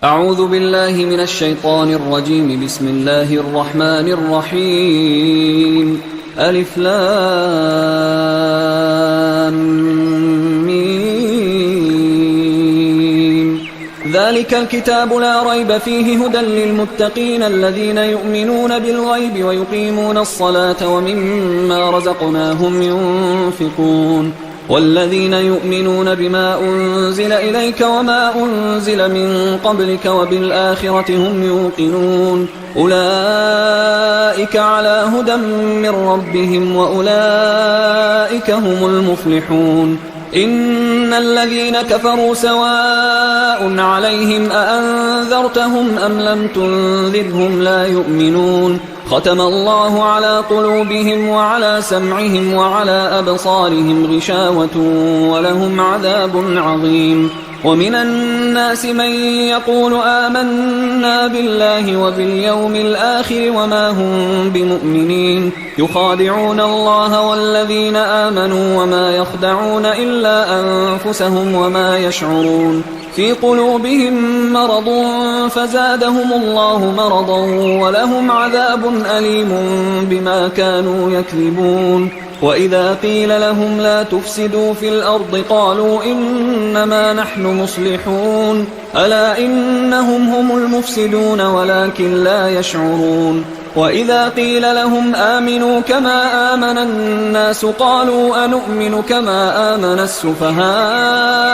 أعوذ بالله من الشيطان الرجيم. بسم الله الرحمن الرحيم. ألف لام ميم. ذلك الكتاب لا ريب فيه هدى للمتقين الذين يؤمنون بالغيب ويقيمون الصلاة ومما رزقناهم ينفقون والذين يؤمنون بما أنزل إليك وما أنزل من قبلك وبالآخرة هم يوقنون أولئك على هدى من ربهم وأولئك هم المفلحون. إن الذين كفروا سواء عليهم أأنذرتهم أم لم تنذرهم لا يؤمنون. ختم الله على قلوبهم وعلى سمعهم وعلى أبصارهم غشاوة ولهم عذاب عظيم. ومن الناس من يقول آمنا بالله وباليوم الآخر وما هم بمؤمنين يخادعون الله والذين آمنوا وما يخدعون إلا أنفسهم وما يشعرون. في قلوبهم مرض فزادهم الله مرضا ولهم عذاب أليم بما كانوا يكذبون. وإذا قيل لهم لا تفسدوا في الأرض قالوا إنما نحن مصلحون ألا إنهم هم المفسدون ولكن لا يشعرون. وإذا قيل لهم آمنوا كما آمن الناس قالوا أنؤمن كما آمن السفهاء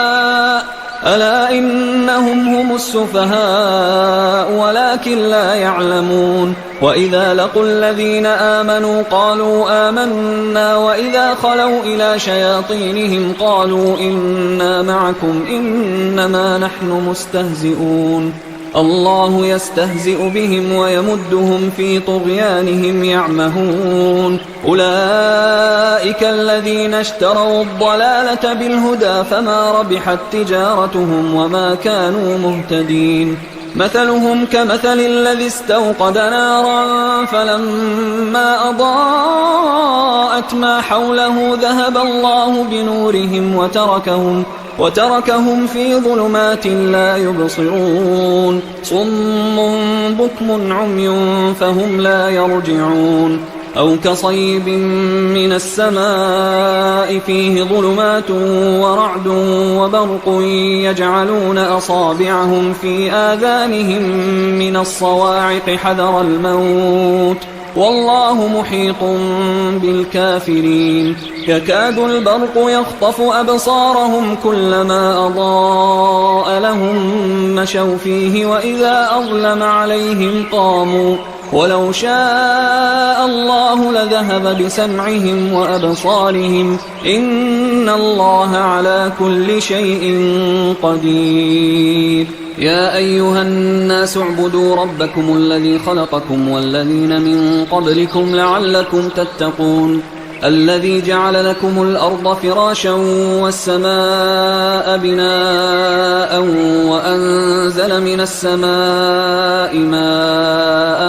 ألا إنهم هم السفهاء ولكن لا يعلمون. وإذا لقوا الذين آمنوا قالوا آمنا وإذا خلوا إلى شياطينهم قالوا إنا معكم إنما نحن مستهزئون. الله يستهزئ بهم ويمدهم في طغيانهم يعمهون. أولئك الذين اشتروا الضلالة بالهدى فما ربحت تجارتهم وما كانوا مهتدين. مثلهم كمثل الذي استوقد نارا فلما أضاءت ما حوله ذهب الله بنورهم وتركهم في ظلمات لا يبصرون. صم بكم عمي فهم لا يرجعون. أو كصيب من السماء فيه ظلمات ورعد وبرق يجعلون أصابعهم في آذانهم من الصواعق حذر الموت والله محيط بالكافرين. يكاد البرق يخطف أبصارهم كلما أضاء لهم مشوا فيه وإذا أظلم عليهم قاموا ولو شاء الله لذهب بسمعهم وأبصارهم إن الله على كل شيء قدير. يا أيها الناس اعبدوا ربكم الذي خلقكم والذين من قبلكم لعلكم تتقون. الذي جعل لكم الأرض فراشا والسماء بناء وأنزل من السماء ماء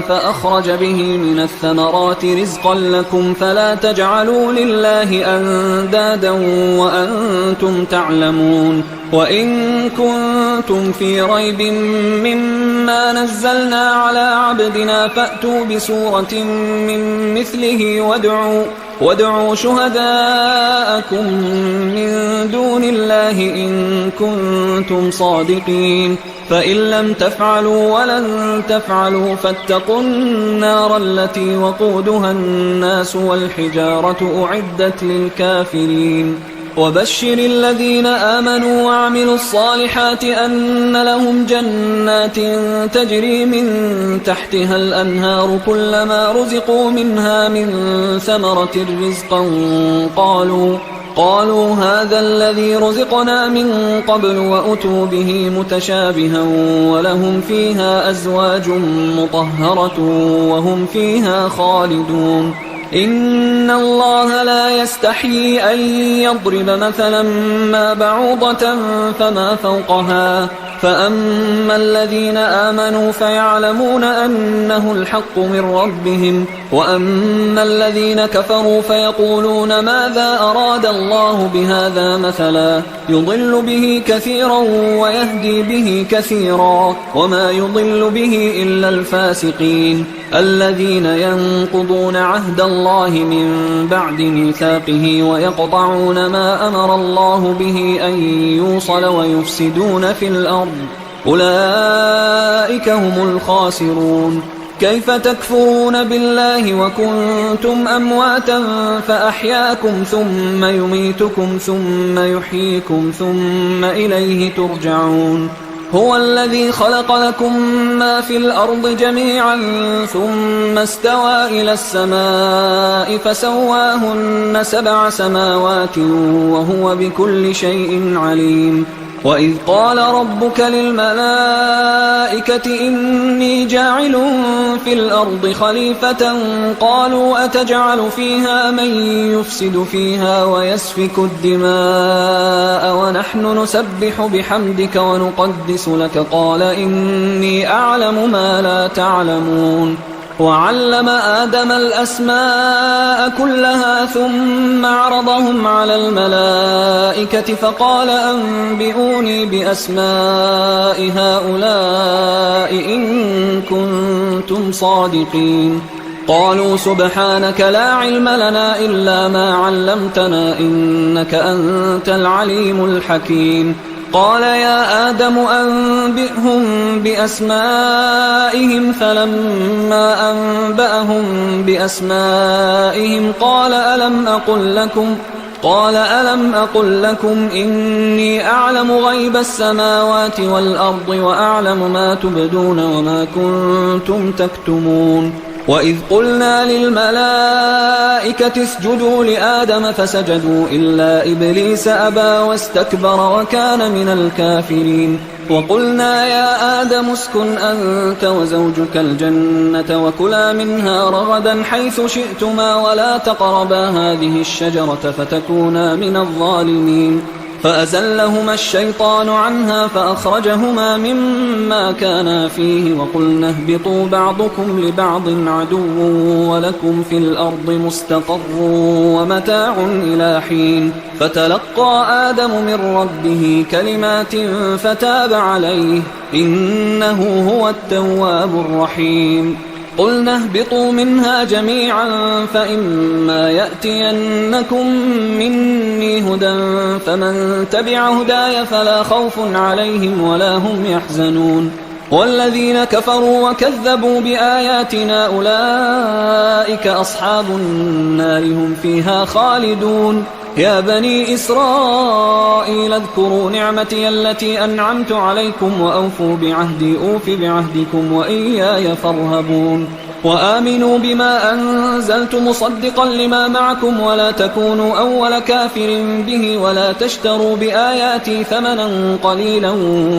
فأخرج به من الثمرات رزقا لكم فلا تجعلوا لله أندادا وأنتم تعلمون. وإن كنتم في ريب مما نزلنا على عبدنا فأتوا بسورة من مثله وادعوا شهداءكم من دون الله إن كنتم صادقين. فإن لم تفعلوا ولن تفعلوا فاتقوا النار التي وقودها الناس والحجارة أعدت للكافرين. وبشر الذين آمنوا وعملوا الصالحات أن لهم جنات تجري من تحتها الأنهار كلما رزقوا منها من ثمرة رزقا قالوا هذا الذي رزقنا من قبل وأتوا به متشابها ولهم فيها أزواج مطهرة وهم فيها خالدون. إن الله لا يستحيي أن يضرب مثلا ما بعوضة فما فوقها فأما الذين آمنوا فيعلمون أنه الحق من ربهم، وأما الذين كفروا فيقولون ماذا أراد الله بهذا مثلا يضل به كثيرا ويهدي به كثيرا، وما يضل به إلا الفاسقين الذين ينقضون عهد الله من بعد ميثاقه ويقطعون ما أمر الله به أن يوصل ويفسدون في الأرض، أولئك هم الخاسرون. كيف تكفرون بالله وكنتم أمواتا فأحياكم ثم يميتكم ثم يحييكم ثم إليه ترجعون. هو الذي خلق لكم ما في الأرض جميعا ثم استوى إلى السماء فسواهن 7 سماوات وهو بكل شيء عليم. وإذ قال ربك للملائكة إني جاعل في الأرض خليفة قالوا أتجعل فيها من يفسد فيها ويسفك الدماء ونحن نسبح بحمدك ونقدس لك قال إني أعلم ما لا تعلمون. وعلم آدم الأسماء كلها ثم عرضهم على الملائكة فقال أنبئوني بأسماء هؤلاء إن كنتم صادقين. قالوا سبحانك لا علم لنا إلا ما علمتنا إنك أنت العليم الحكيم. قال يا آدم أنبئهم بأسمائهم فلما أنبأهم بأسمائهم قال ألم أقل لكم إني أعلم غيب السماوات والأرض وأعلم ما تبدون وما كنتم تكتمون. وإذ قلنا للملائكة اسجدوا لآدم فسجدوا إلا إبليس أبى واستكبر وكان من الكافرين. وقلنا يا آدم اسكن أنت وزوجك الجنة وكلا منها رغدا حيث شئتما ولا تقربا هذه الشجرة فتكونا من الظالمين. فأزلهما الشيطان عنها فأخرجهما مما كانا فيه وقلنا اهبطوا بعضكم لبعض عدو ولكم في الأرض مستقر ومتاع إلى حين. فتلقى آدم من ربه كلمات فتاب عليه إنه هو التواب الرحيم. قلنا اهبطوا منها جميعا فإما يأتينكم مني هدى فمن تبع هداي فلا خوف عليهم ولا هم يحزنون. والذين كفروا وكذبوا بآياتنا أولئك أصحاب النار هم فيها خالدون. يا بني إسرائيل اذكروا نعمتي التي أنعمت عليكم وأوفوا بعهدي أوف بعهدكم وإياي فارهبون. وآمنوا بما أنزلت مصدقا لما معكم ولا تكونوا أول كافر به ولا تشتروا بآياتي ثمنا قليلا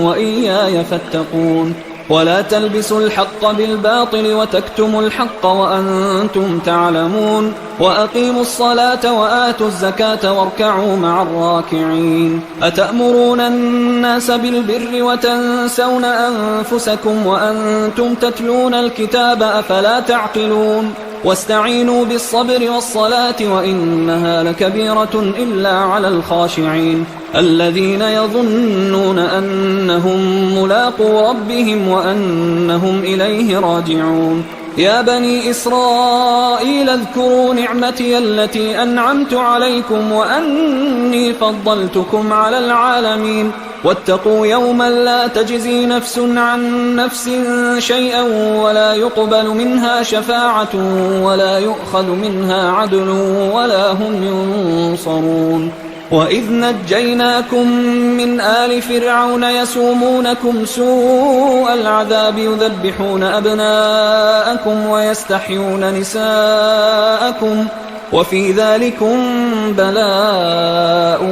وإياي فاتقون. ولا تلبسوا الحق بالباطل وتكتموا الحق وأنتم تعلمون. وأقيموا الصلاة وآتوا الزكاة واركعوا مع الراكعين. أتأمرون الناس بالبر وتنسون أنفسكم وأنتم تتلون الكتاب أفلا تعقلون. واستعينوا بالصبر والصلاة وإنها لكبيرة إلا على الخاشعين الذين يظنون أنهم ملاقو ربهم وأنهم إليه راجعون. يا بني إسرائيل اذكروا نعمتي التي أنعمت عليكم وأني فضلتكم على العالمين. واتقوا يوما لا تجزي نفس عن نفس شيئا ولا يقبل منها شفاعة ولا يؤخذ منها عدل ولا هم ينصرون. وإذ نجيناكم من آل فرعون يسومونكم سوء العذاب يذبحون أبناءكم ويستحيون نساءكم وفي ذلكم بلاء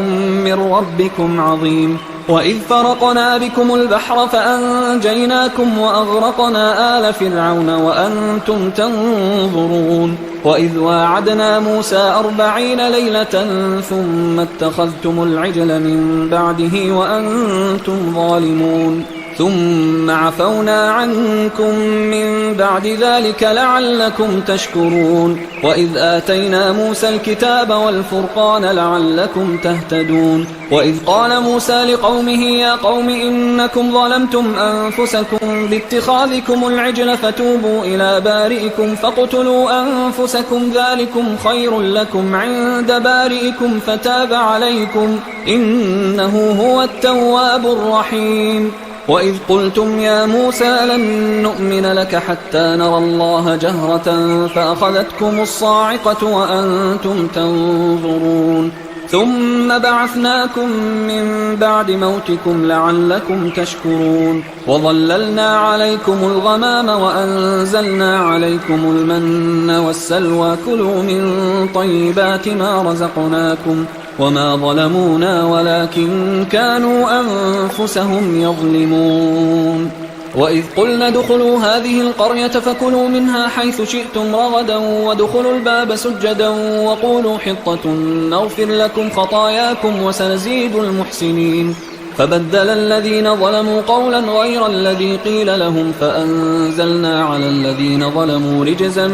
من ربكم عظيم. وإذ فرقنا بكم البحر فأنجيناكم وأغرقنا آل فرعون وأنتم تنظرون وإذ واعدنا موسى 40 ليلة ثم اتخذتم العجل من بعده وأنتم ظالمون ثم عفونا عنكم من بعد ذلك لعلكم تشكرون وإذ آتينا موسى الكتاب والفرقان لعلكم تهتدون وإذ قال موسى لقومه يا قوم إنكم ظلمتم أنفسكم باتخاذكم العجل فتوبوا إلى بارئكم فاقتلوا أنفسكم ذلكم خير لكم عند بارئكم فتاب عليكم إنه هو التواب الرحيم وإذ قلتم يا موسى لن نؤمن لك حتى نرى الله جهرة فأخذتكم الصاعقة وأنتم تنظرون ثم بعثناكم من بعد موتكم لعلكم تشكرون وظللنا عليكم الغمام وأنزلنا عليكم المن والسلوى كلوا من طيبات ما رزقناكم وما ظلمونا ولكن كانوا أنفسهم يظلمون وإذ قلنا ادخلوا هذه القرية فكلوا منها حيث شئتم رغدا وادخلوا الباب سجدا وقولوا حطة نغفر لكم خطاياكم وسنزيد المحسنين فبدل الذين ظلموا قولا غير الذي قيل لهم فأنزلنا على الذين ظلموا رجزا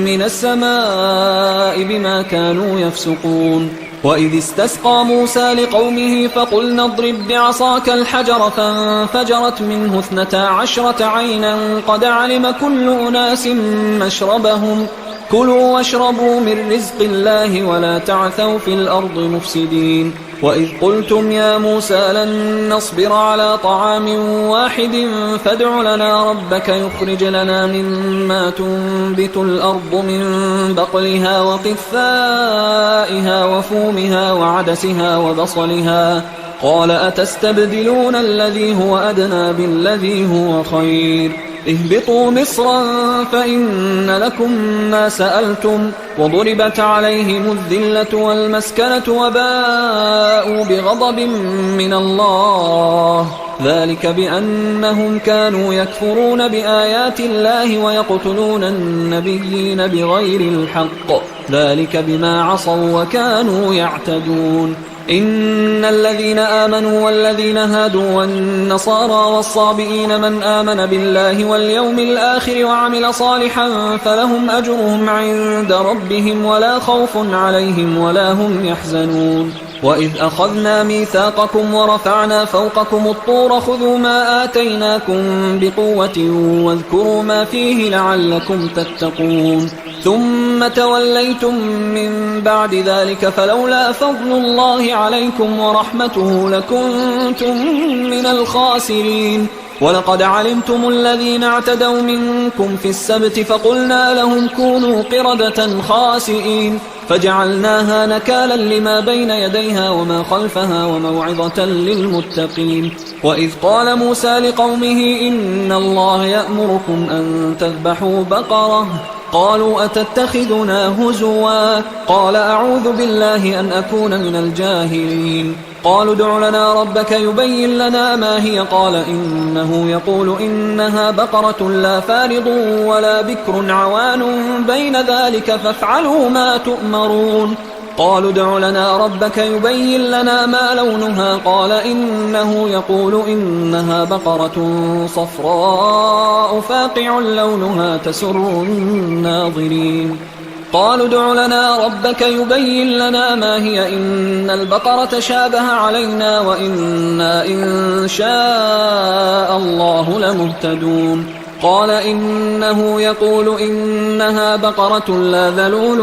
من السماء بما كانوا يفسقون وإذ استسقى موسى لقومه فقلنا اضرب بعصاك الحجر فانفجرت منه 12 عينا قد علم كل أناس مشربهم كلوا واشربوا من رزق الله ولا تعثوا في الأرض مفسدين وإذ قلتم يا موسى لن نصبر على طعام واحد فادع لنا ربك يخرج لنا مما تنبت الأرض من بقلها وقثائها وفومها وعدسها وبصلها قال أتستبدلون الذي هو أدنى بالذي هو خير اهبطوا مصرا فإن لكم ما سألتم وضربت عليهم الذلة والمسكنة وباءوا بغضب من الله ذلك بأنهم كانوا يكفرون بآيات الله ويقتلون النبيين بغير الحق ذلك بما عصوا وكانوا يعتدون إن الذين آمنوا والذين هادوا والنصارى والصابئين من آمن بالله واليوم الآخر وعمل صالحا فلهم أجرهم عند ربهم ولا خوف عليهم ولا هم يحزنون وإذ أخذنا ميثاقكم ورفعنا فوقكم الطور خذوا ما آتيناكم بقوة واذكروا ما فيه لعلكم تتقون ثم توليتم من بعد ذلك فلولا فضل الله عليكم ورحمته لكنتم من الخاسرين ولقد علمتم الذين اعتدوا منكم في السبت فقلنا لهم كونوا قردة خاسئين فجعلناها نكالا لما بين يديها وما خلفها وموعظة للمتقين وإذ قال موسى لقومه إن الله يأمركم أن تذبحوا بقرة قالوا أتتخذنا هزوا قال أعوذ بالله أن أكون من الجاهلين قالوا ادع لنا ربك يبين لنا ما هي قال إنه يقول إنها بقرة لا فارض ولا بكر عوان بين ذلك فافعلوا ما تؤمرون قالوا ادع لنا ربك يبين لنا ما لونها قال إنه يقول إنها بقرة صفراء فاقع لونها تسر الناظرين قالوا ادع لنا ربك يبين لنا ما هي إن البقرة شابه علينا وإنا إن شاء الله لمهتدون قال إنه يقول إنها بقرة لا ذلول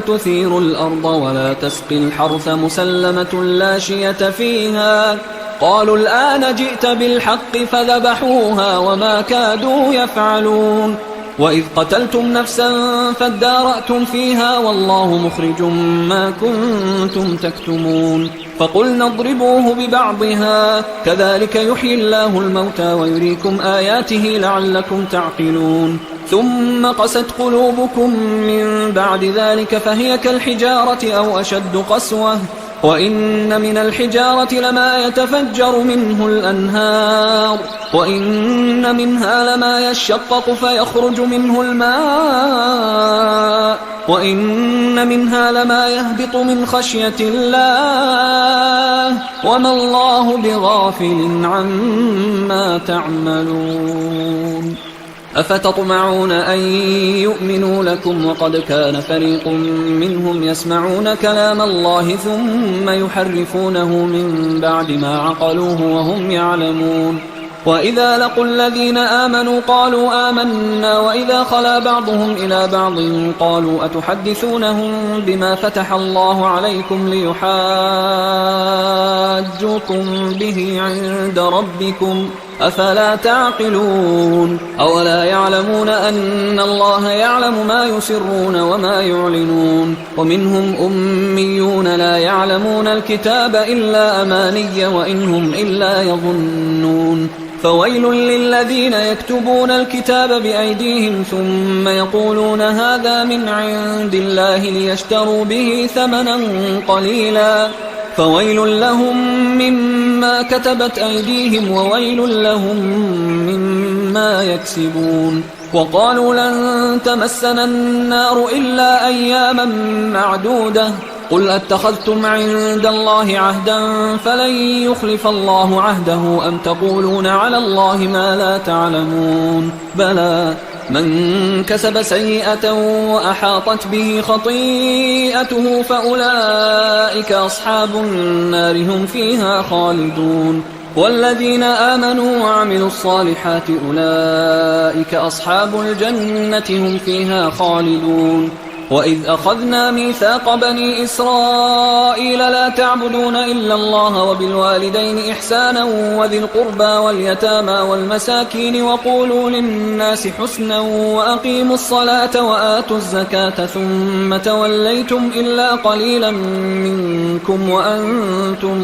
تثير الأرض ولا تسقي الحرث مسلمة لا شية فيها قالوا الآن جئت بالحق فذبحوها وما كادوا يفعلون وإذ قتلتم نفسا فادارأتم فيها والله مخرج ما كنتم تكتمون فقلنا اضربوه ببعضها كذلك يحيي الله الموتى ويريكم آياته لعلكم تعقلون ثم قست قلوبكم من بعد ذلك فهي كالحجارة أو أشد قسوة وإن من الحجارة لما يتفجر منه الأنهار وإن منها لما يشقق فيخرج منه الماء وإن منها لما يهبط من خشية الله وما الله بغافل عما تعملون أفتطمعون أن يؤمنوا لكم وقد كان فريق منهم يسمعون كلام الله ثم يحرفونه من بعد ما عقلوه وهم يعلمون وإذا لقوا الذين آمنوا قالوا آمنا وإذا خلا بعضهم إلى بعض قالوا أتحدثونهم بما فتح الله عليكم ليحاجوكم به عند ربكم أفلا تعقلون أولا يعلمون أن الله يعلم ما يسرون وما يعلنون ومنهم أميون لا يعلمون الكتاب إلا أماني وإنهم إلا يظنون فويل للذين يكتبون الكتاب بأيديهم ثم يقولون هذا من عند الله ليشتروا به ثمنا قليلا فويل لهم مما كتبت أيديهم وويل لهم مما يكسبون وقالوا لن تمسنا النار إلا أياما معدودة قل أتخذتم عند الله عهدا فلن يخلف الله عهده أم تقولون على الله ما لا تعلمون بلى من كسب سيئة وأحاطت به خطيئته فأولئك أصحاب النار هم فيها خالدون والذين آمنوا وعملوا الصالحات أولئك أصحاب الجنة هم فيها خالدون وإذ أخذنا ميثاق بني إسرائيل لا تعبدون إلا الله وبالوالدين إحسانا وذي القربى واليتامى والمساكين وقولوا للناس حسنا وأقيموا الصلاة وآتوا الزكاة ثم توليتم إلا قليلا منكم وأنتم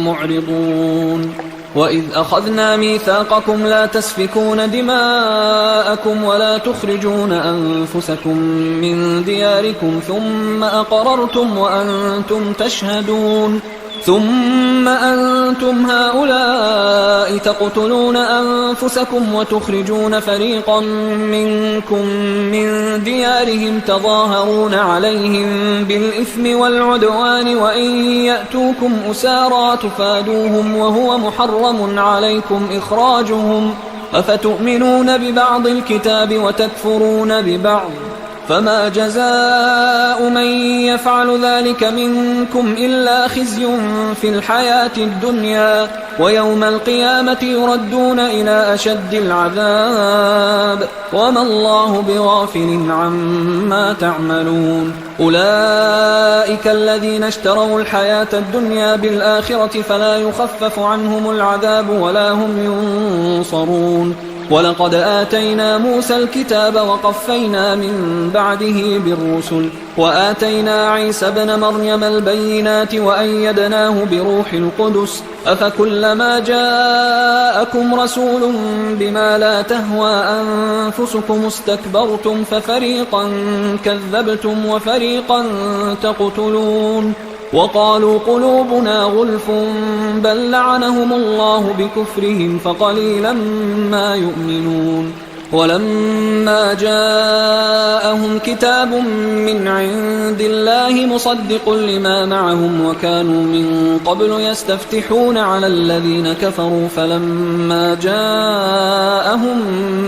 معرضون وإذ أخذنا ميثاقكم لا تسفكون دماءكم ولا تخرجون أنفسكم من دياركم ثم أقررتم وأنتم تشهدون ثم أنتم هؤلاء تقتلون أنفسكم وتخرجون فريقا منكم من ديارهم تظاهرون عليهم بالإثم والعدوان وإن يأتوكم أسارى تفادوهم وهو محرم عليكم إخراجهم أفتؤمنون ببعض الكتاب وتكفرون ببعض فما جزاء من يفعل ذلك منكم إلا خزي في الحياة الدنيا ويوم القيامة يردون إلى أشد العذاب وما الله بغافل عما تعملون أولئك الذين اشتروا الحياة الدنيا بالآخرة فلا يخفف عنهم العذاب ولا هم ينصرون ولقد آتينا موسى الكتاب وقفينا من بعده بالرسل وآتينا عيسى ابن مريم البينات وأيدناه بروح القدس أفكلما جاءكم رسول بما لا تهوى أنفسكم استكبرتم ففريقا كذبتم وفريقا تقتلون وقالوا قلوبنا غلف بل لعنهم الله بكفرهم فقليلا ما يؤمنون ولما جاءهم كتاب من عند الله مصدق لما معهم وكانوا من قبل يستفتحون على الذين كفروا فلما جاءهم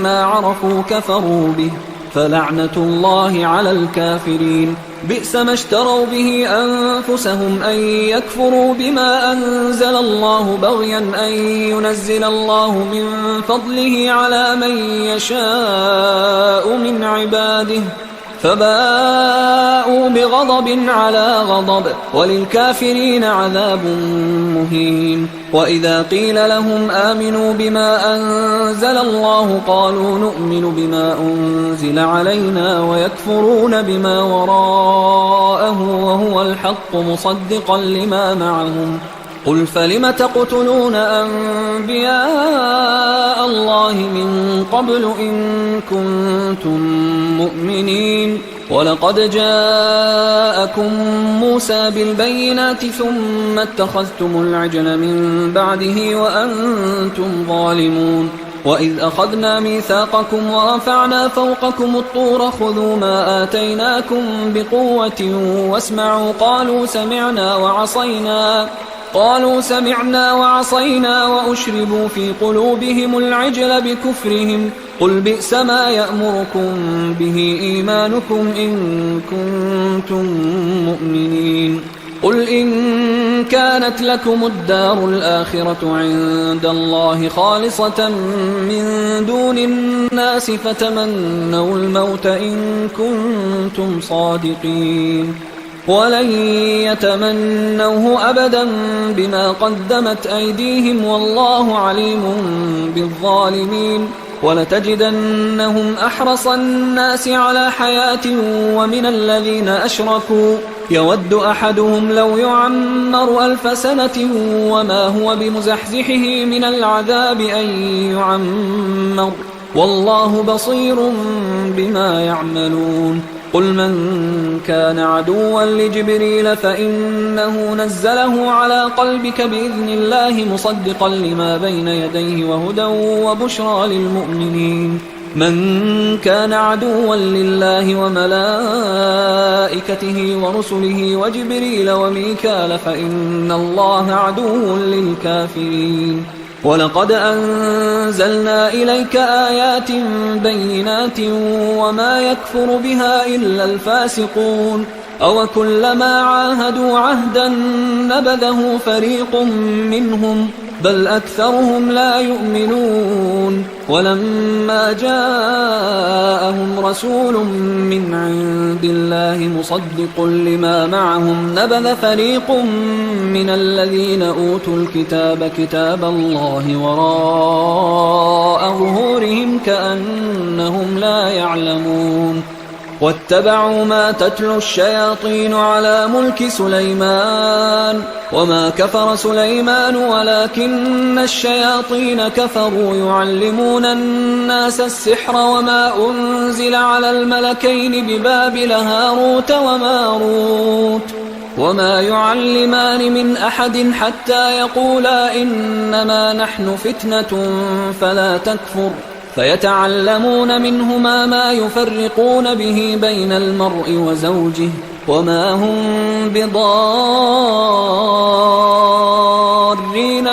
ما عرفوا كفروا به فلعنة الله على الكافرين بئس ما اشتروا به أنفسهم أن يكفروا بما أنزل الله بغيا أن ينزل الله من فضله على من يشاء من عباده فباءوا بغضب على غضب وللكافرين عذاب مهين وإذا قيل لهم آمنوا بما أنزل الله قالوا نؤمن بما أنزل علينا ويكفرون بما وراءه وهو الحق مصدقا لما معهم قل فلم تقتلون أنبياء الله من قبل إن كنتم مؤمنين ولقد جاءكم موسى بالبينات ثم اتخذتم العجل من بعده وأنتم ظالمون وإذ أخذنا ميثاقكم ورفعنا فوقكم الطور خذوا ما آتيناكم بقوة واسمعوا قالوا سمعنا وعصينا وأشربوا في قلوبهم العجل بكفرهم قل بئس ما يأمركم به إيمانكم إن كنتم مؤمنين قل إن كانت لكم الدار الآخرة عند الله خالصة من دون الناس فتمنوا الموت إن كنتم صادقين ولن يتمنوه أبدا بما قدمت أيديهم والله عليم بالظالمين ولتجدنهم أحرص الناس على حياة ومن الذين أشركوا يود أحدهم لو يعمر 1000 سنة وما هو بمزحزحه من العذاب أن يعمر والله بصير بما يعملون قل من كان عدوا لجبريل فإنه نزله على قلبك بإذن الله مصدقا لما بين يديه وهدى وبشرى للمؤمنين من كان عدوا لله وملائكته ورسله وجبريل وميكال فإن الله عدو للكافرين ولقد أنزلنا إليك آيات بينات وما يكفر بها إلا الفاسقون أوكلما عاهدوا عهدا نبذه فريق منهم بل أكثرهم لا يؤمنون ولما جاءهم رسول من عند الله مصدق لما معهم نبذ فريق من الذين أوتوا الكتاب كتاب الله وراء ظهورهم كأنهم لا يعلمون واتبعوا ما تتلو الشياطين على ملك سليمان وما كفر سليمان ولكن الشياطين كفروا يعلمون الناس السحر وما أنزل على الملكين ببابل هاروت وماروت وما يعلمان من أحد حتى يقولا إنما نحن فتنة فلا تكفر فيتعلمون منهما ما يفرقون به بين المرء وزوجه وما هم بضارين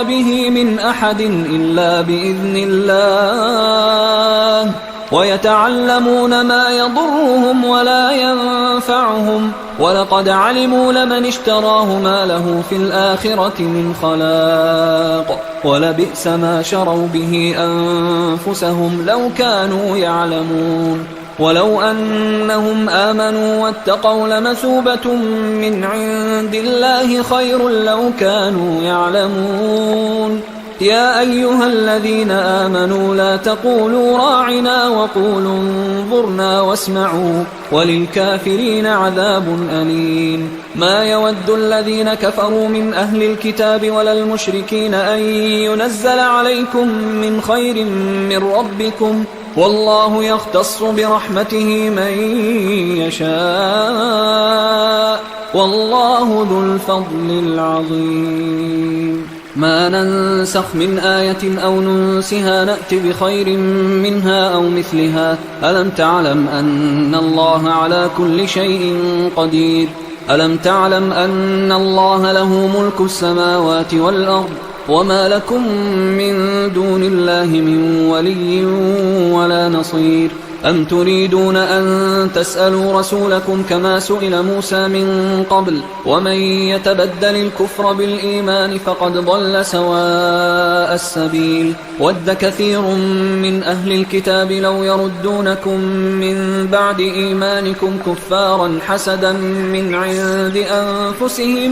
به من أحد إلا بإذن الله ويتعلمون ما يضرهم ولا ينفعهم ولقد علموا لمن اشتراه ما له في الآخرة من خلاق ولبئس ما شروا به أنفسهم لو كانوا يعلمون ولو أنهم آمنوا واتقوا لمثوبة من عند الله خير لو كانوا يعلمون يا أيها الذين آمنوا لا تقولوا راعنا وقولوا انظرنا واسمعوا وللكافرين عذاب أليم ما يود الذين كفروا من أهل الكتاب ولا المشركين أن ينزل عليكم من خير من ربكم والله يختص برحمته من يشاء والله ذو الفضل العظيم ما ننسخ من آية أو ننسها نأت بخير منها أو مثلها ألم تعلم أن الله على كل شيء قدير ألم تعلم أن الله له ملك السماوات والأرض وما لكم من دون الله من ولي ولا نصير أم تريدون أن تسألوا رسولكم كما سئل موسى من قبل ومن يتبدل الكفر بالإيمان فقد ضل سواء السبيل ود كثير من أهل الكتاب لو يردونكم من بعد إيمانكم كفارا حسدا من عند أنفسهم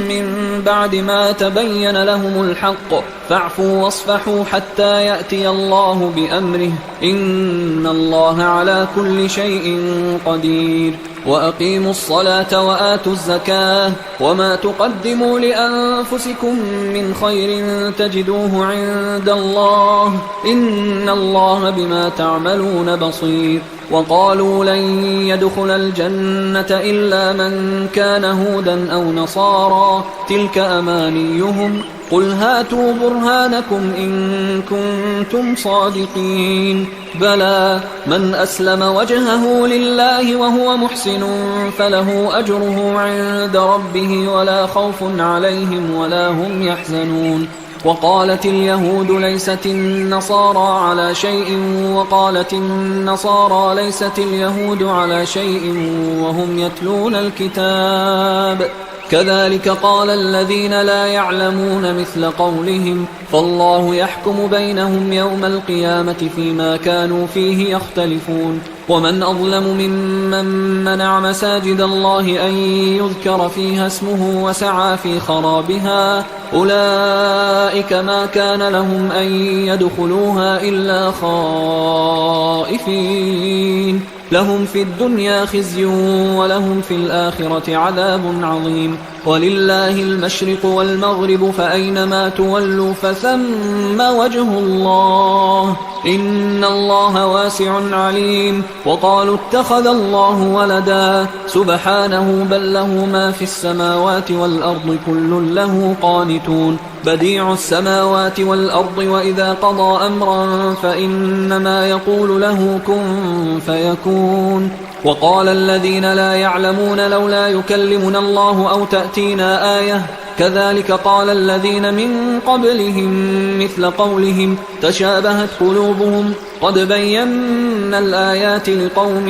من بعد ما تبين لهم الحق فاعفوا واصفحوا حتى يأتي الله بأمره إن الله على كل شيء قدير وأقيموا الصلاة وآتوا الزكاة وما تقدموا لأنفسكم من خير تجدوه عند الله إن الله بما تعملون بصير وقالوا لن يدخل الجنة إلا من كان هودا أو نصارى تلك أمانيهم قل هاتوا برهانكم إن كنتم صادقين بلى من أسلم وجهه لله وهو محسن فله أجره عند ربه ولا خوف عليهم ولا هم يحزنون وقالت اليهود ليست النصارى على شيء وقالت النصارى ليست اليهود على شيء وهم يتلون الكتاب كذلك قال الذين لا يعلمون مثل قولهم فالله يحكم بينهم يوم القيامة فيما كانوا فيه يختلفون ومن أظلم ممن منع مساجد الله أن يذكر فيها اسمه وسعى في خرابها أولئك ما كان لهم أن يدخلوها إلا خائفين لهم في الدنيا خزي ولهم في الآخرة عذاب عظيم ولله المشرق والمغرب فأينما تولوا فثم وجه الله إن الله واسع عليم وقالوا اتخذ الله ولدا سبحانه بل له ما في السماوات والأرض كل له قانتون بديع السماوات والأرض وإذا قضى أمرا فإنما يقول له كن فيكون وقال الذين لا يعلمون لولا يكلمنا الله أو تأتينا آية كذلك قال الذين من قبلهم مثل قولهم تشابهت قلوبهم قد بينا الآيات لقوم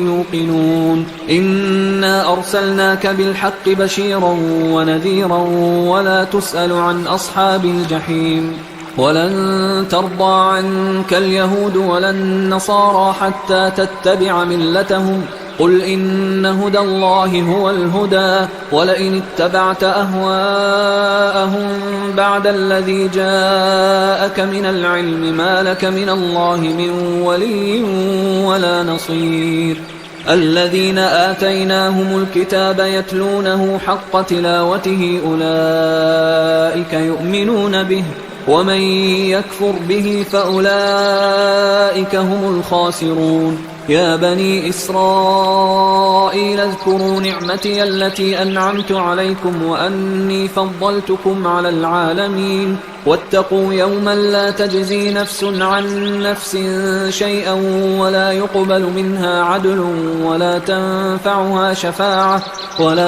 يوقنون إنا أرسلناك بالحق بشيرا ونذيرا ولا تسأل عن أصحاب الجحيم ولن ترضى عنك اليهود ولا النصارى حتى تتبع ملتهم قل إن هدى الله هو الهدى ولئن اتبعت أهواءهم بعد الذي جاءك من العلم ما لك من الله من ولي ولا نصير الذين آتيناهم الكتاب يتلونه حق تلاوته أولئك يؤمنون به ومن يكفر به فأولئك هم الخاسرون يا بني إسرائيل اذكروا نعمتي التي أنعمت عليكم وأني فضلتكم على العالمين واتقوا يوما لا تجزي نفس عن نفس شيئا ولا يقبل منها عدل ولا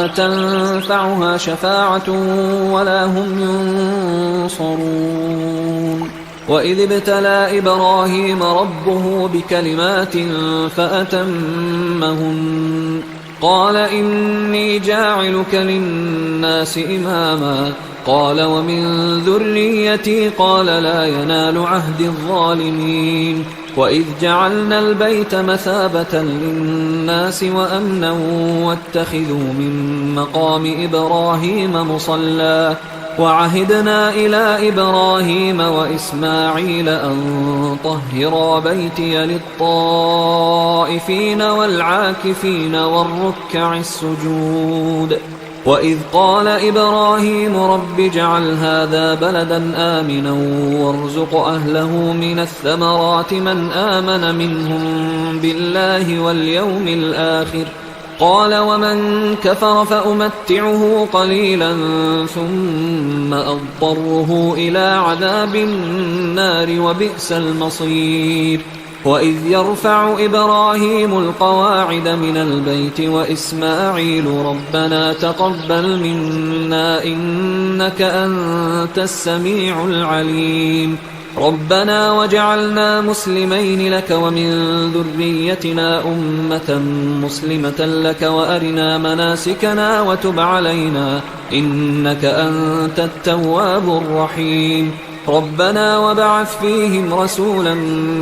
تنفعها شفاعة ولا هم ينصرون وإذ ابتلى إبراهيم ربه بكلمات فأتمهن قال إني جاعلك للناس إماما قال ومن ذريتي قال لا ينال عهد الظالمين وإذ جعلنا البيت مثابة للناس وأمنا واتخذوا من مقام إبراهيم مصلى وعهدنا إلى إبراهيم وإسماعيل أن طهرا بيتي للطائفين والعاكفين والركع السجود وإذ قال إبراهيم رب اجعل هذا بلدا آمنا وارزق أهله من الثمرات من آمن منهم بالله واليوم الآخر قال ومن كفر فأمتعه قليلا ثم أضطره إلى عذاب النار وبئس المصير وإذ يرفع إبراهيم القواعد من البيت وإسماعيل ربنا تقبل منا إنك أنت السميع العليم ربنا وجعلنا مسلمين لك ومن ذريتنا أمة مسلمة لك وأرنا مناسكنا وتب علينا إنك أنت التواب الرحيم ربنا وبعث فيهم رسولا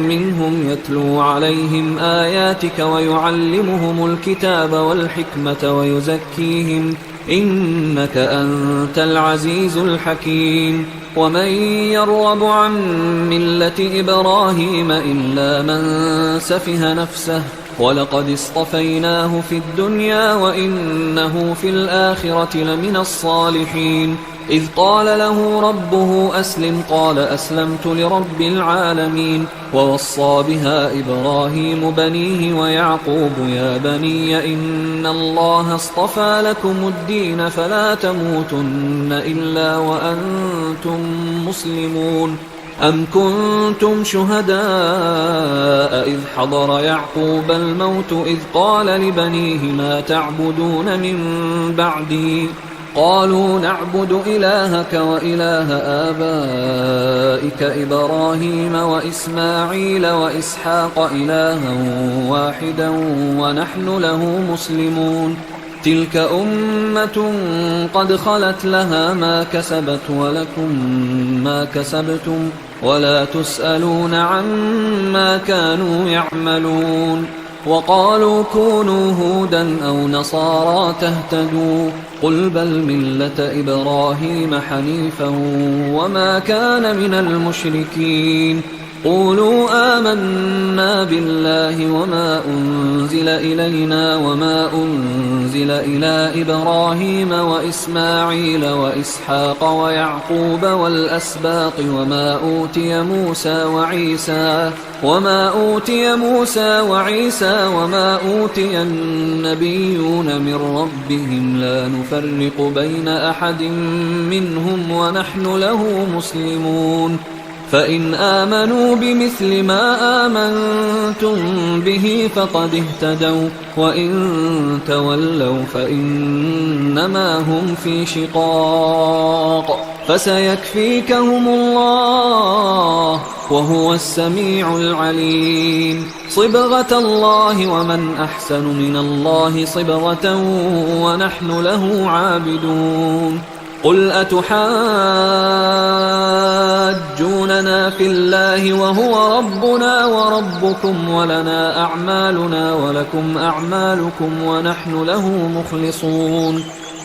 منهم يتلو عليهم آياتك ويعلمهم الكتاب والحكمة ويزكيهم إنك أنت العزيز الحكيم ومن يرغب عن ملة إبراهيم إلا من سفه نفسه ولقد اصطفيناه في الدنيا وإنه في الآخرة لمن الصالحين إذ قال له ربه أسلم قال أسلمت لرب العالمين. ووصى بها إبراهيم بنيه ويعقوب يا بني إن الله اصطفى لكم الدين فلا تموتن إلا وأنتم مسلمون. أم كنتم شهداء إذ حضر يعقوب الموت إذ قال لبنيه ما تعبدون من بعدي قالوا نعبد إلهك وإله آبائك إبراهيم وإسماعيل وإسحاق إلها واحدا ونحن له مسلمون. تلك أمة قد خلت لها ما كسبت ولكم ما كسبتم ولا تسألون عما كانوا يعملون. وقالوا كونوا هودا أو نصارى تهتدوا قل بل ملة إبراهيم حنيفا وما كان من المشركين. قولوا آمنا بالله وما أنزل إلينا وما أنزل إلى إبراهيم وإسماعيل وإسحاق ويعقوب والأسباط وما أوتي موسى وعيسى وما أوتي النبيون من ربهم لا نفرق بين أحد منهم ونحن له مسلمون. فإن آمنوا بمثل ما آمنتم به فقد اهتدوا وإن تولوا فإنما هم في شقاق فسيكفيكهم الله وهو السميع العليم. صبغة الله ومن أحسن من الله صبغة ونحن له عابدون. قل أتحاجوننا في الله وهو ربنا وربكم ولنا أعمالنا ولكم أعمالكم ونحن له مخلصون.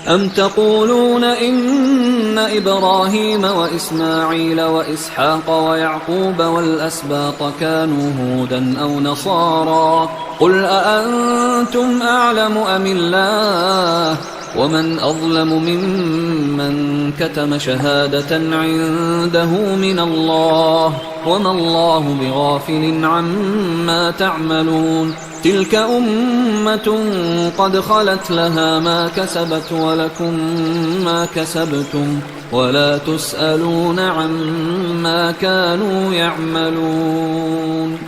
أم تقولون إن إبراهيم وإسماعيل وإسحاق ويعقوب والأسباط كانوا هودا أو نصارى قل أأنتم أعلم أم الله ومن أظلم ممن كتم شهادة عنده من الله وما الله بغافل عما تعملون. تلك أمة قد خلت لها ما كسبت ولكم ما كسبتم ولا تسألون عما كانوا يعملون.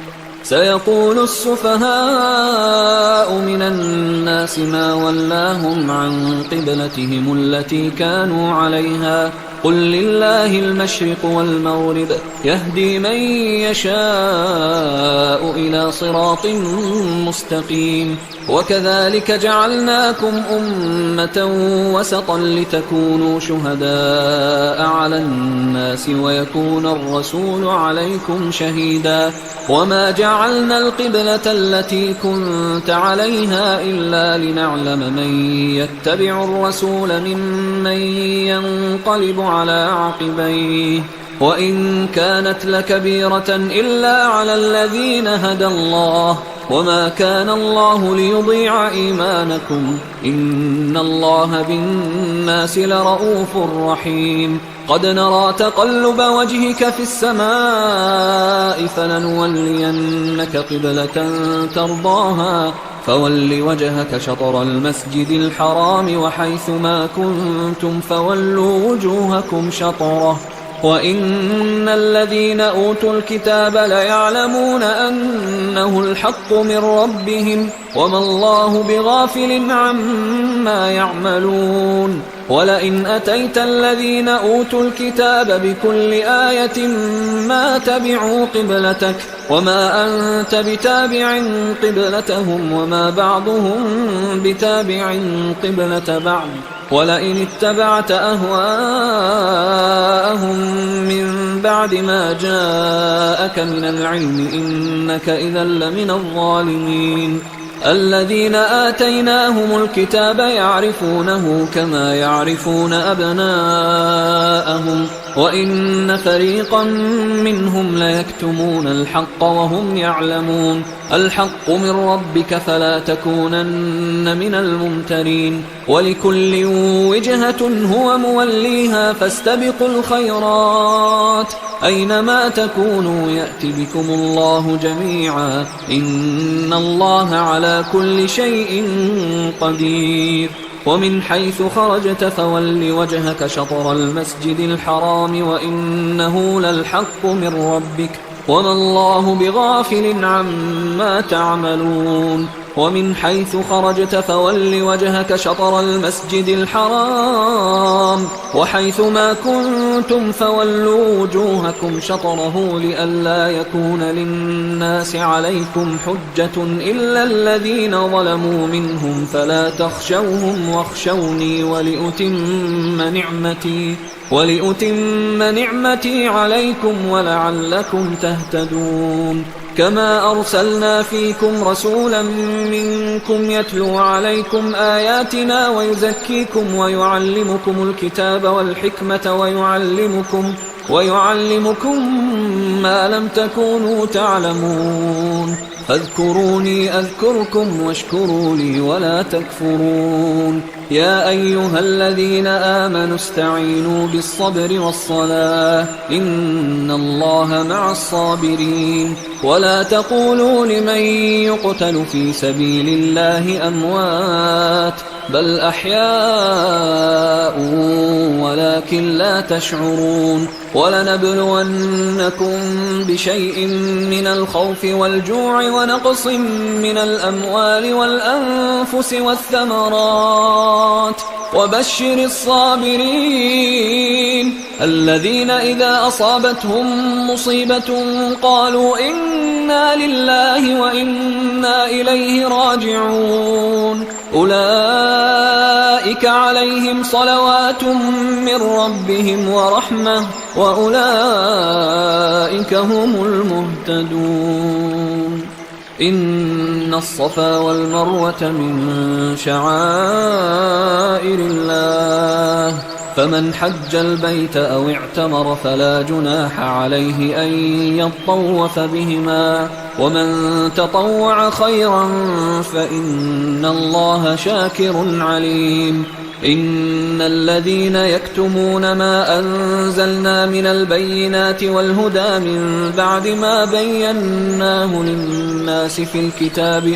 سيقول السفهاء من الناس ما ولاهم عن قبلتهم التي كانوا عليها قل لله المشرق والمغرب يهدي من يشاء إلى صراط مستقيم. وكذلك جعلناكم أمة وسطا لتكونوا شهداء على الناس ويكون الرسول عليكم شهيدا. وما جعلنا القبلة التي كنت عليها إلا لنعلم من يتبع الرسول ممن ينقلب على عقبيه وإن كانت لكبيرة إلا على الذين هدى الله وما كان الله ليضيع إيمانكم إن الله بالناس لرؤوف رحيم. قد نرى تقلب وجهك في السماء فلنولينك قبلة ترضاها فول وجهك شطر المسجد الحرام وحيث ما كنتم فولوا وجوهكم شطره وإن الذين أوتوا الكتاب ليعلمون أنه الحق من ربهم وما الله بغافل عما يعملون. ولئن أتيت الذين أوتوا الكتاب بكل آية ما تبعوا قبلتك وما أنت بتابع قبلتهم وما بعضهم بتابع قبلة بعض ولئن اتبعت أهواءهم من بعد ما جاءك من العلم إنك إذا لمن الظالمين. الذين آتيناهم الكتاب يعرفونه كما يعرفون أبناءهم وإن فريقا منهم ليكتمون الحق وهم يعلمون الحق من ربك فلا تكونن من الممترين ولكل وجهة هو موليها فاستبقوا الخيرات أينما تكونوا يأت بكم الله جميعا إن الله على كل شيء قدير ومن حيث خرجت فول وجهك شطر المسجد الحرام وإنه للحق من ربك وما الله بغافل عما تعملون ومن حيث خرجت فول وجهك شطر المسجد الحرام وحيث ما كنتم فولوا وجوهكم شطره لئلا يكون للناس عليكم حجة إلا الذين ظلموا منهم فلا تخشوهم واخشوني ولأتم نعمتي عليكم ولعلكم تهتدون كما أرسلنا فيكم رسولا منكم يتلو عليكم آياتنا ويزكيكم ويعلمكم الكتاب والحكمة ويعلمكم ما لم تكونوا تعلمون فاذكروني أذكركم واشكروا لي ولا تكفرون يا أيها الذين آمنوا استعينوا بالصبر والصلاة إن الله مع الصابرين ولا تقولوا لمن يقتل في سبيل الله أموات بل أحياء ولكن لا تشعرون ولنبلونكم بشيء من الخوف والجوع ونقص من الأموال والأنفس والثمرات وبشر الصابرين الذين إذا أصابتهم مصيبة قالوا إنا لله وإنا إليه راجعون أولئك عليهم صلوات من ربهم ورحمة وأولئك هم المهتدون إن الصفا والمروة من شعائر الله فمن حج البيت أو اعتمر فلا جناح عليه أن يطوف بهما ومن تطوع خيرا فإن الله شاكر عليم إن الذين يكتمون ما أنزلنا من البينات والهدى من بعد ما بيناه للناس في الكتاب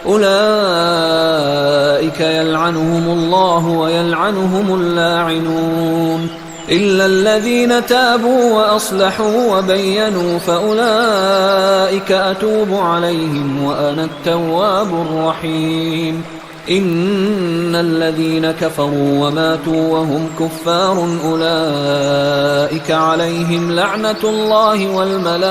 أولئك يلعنهم الله ويلعنهم اللاعنون إلا الذين تابوا وأصلحوا وبينوا فأولئك أتوب عليهم وأنا التواب الرحيم إن الذين كفروا وماتوا وهم كفار أولئك عليهم لعنة الله والملائكة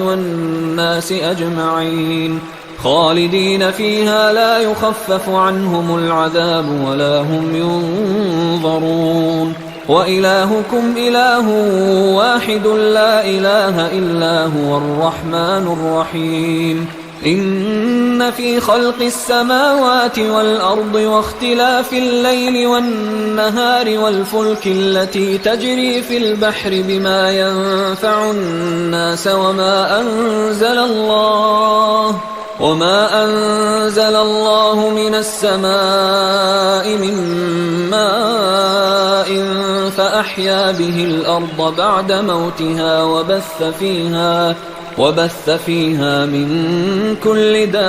والناس أجمعين خالدين فيها لا يخفف عنهم العذاب ولا هم ينظرون وإلهكم إله واحد لا إله إلا هو الرحمن الرحيم إن في خلق السماوات والأرض واختلاف الليل والنهار والفلك التي تجري في البحر بما ينفع الناس وما أنزل الله من السماء من ماء فأحيا به الأرض بعد موتها وبث فيها من كل دابة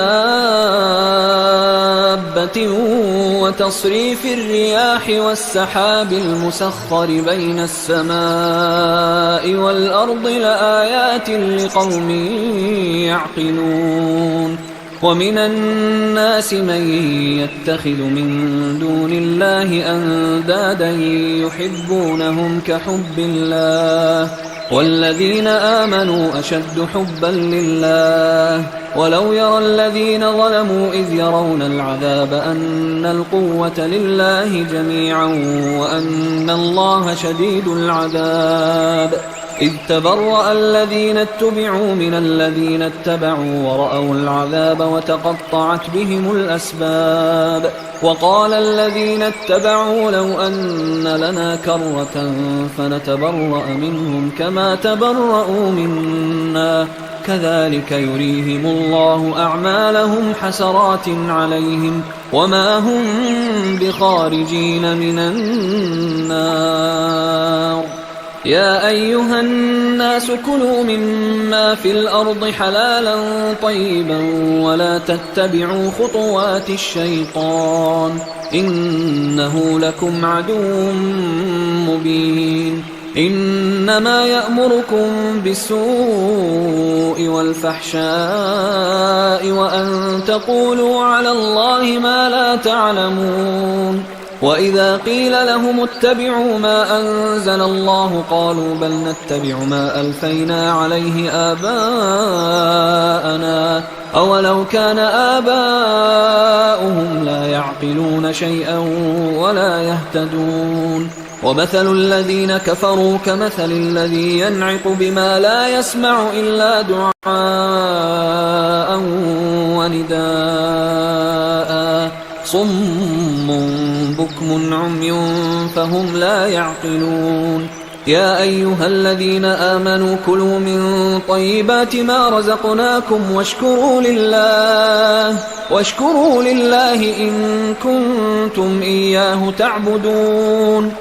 وتصريف الرياح والسحاب المسخر بين السماء والأرض لآيات لقوم يعقلون ومن الناس من يتخذ من دون الله أندادا يحبونهم كحب الله والذين آمنوا أشد حبا لله ولو يرى الذين ظلموا إذ يرون العذاب أن القوة لله جميعا وأن الله شديد العذاب إذ تبرأ الذين اتبعوا من الذين اتبعوا ورأوا العذاب وتقطعت بهم الأسباب وقال الذين اتبعوا لو أن لنا كرة فنتبرأ منهم كما تبرأوا منا كذلك يريهم الله أعمالهم حسرات عليهم وما هم بخارجين من النار. يا أيها الناس كلوا مما في الأرض حلالا طيبا ولا تتبعوا خطوات الشيطان إنه لكم عدو مبين. إنما يأمركم بالسوء والفحشاء وأن تقولوا على الله ما لا تعلمون. وإذا قيل لهم اتبعوا ما أنزل الله قالوا بل نتبع ما ألفينا عليه آباءنا أولو كان آباؤهم لا يعقلون شيئا ولا يهتدون. ومثل الذين كفروا كمثل الذي ينعق بما لا يسمع إلا دعاء ونداء صم بكم عمي فهم لا يعقلون. يا أيها الذين آمنوا كلوا من طيبات ما رزقناكم واشكروا لله إن كنتم إياه تعبدون.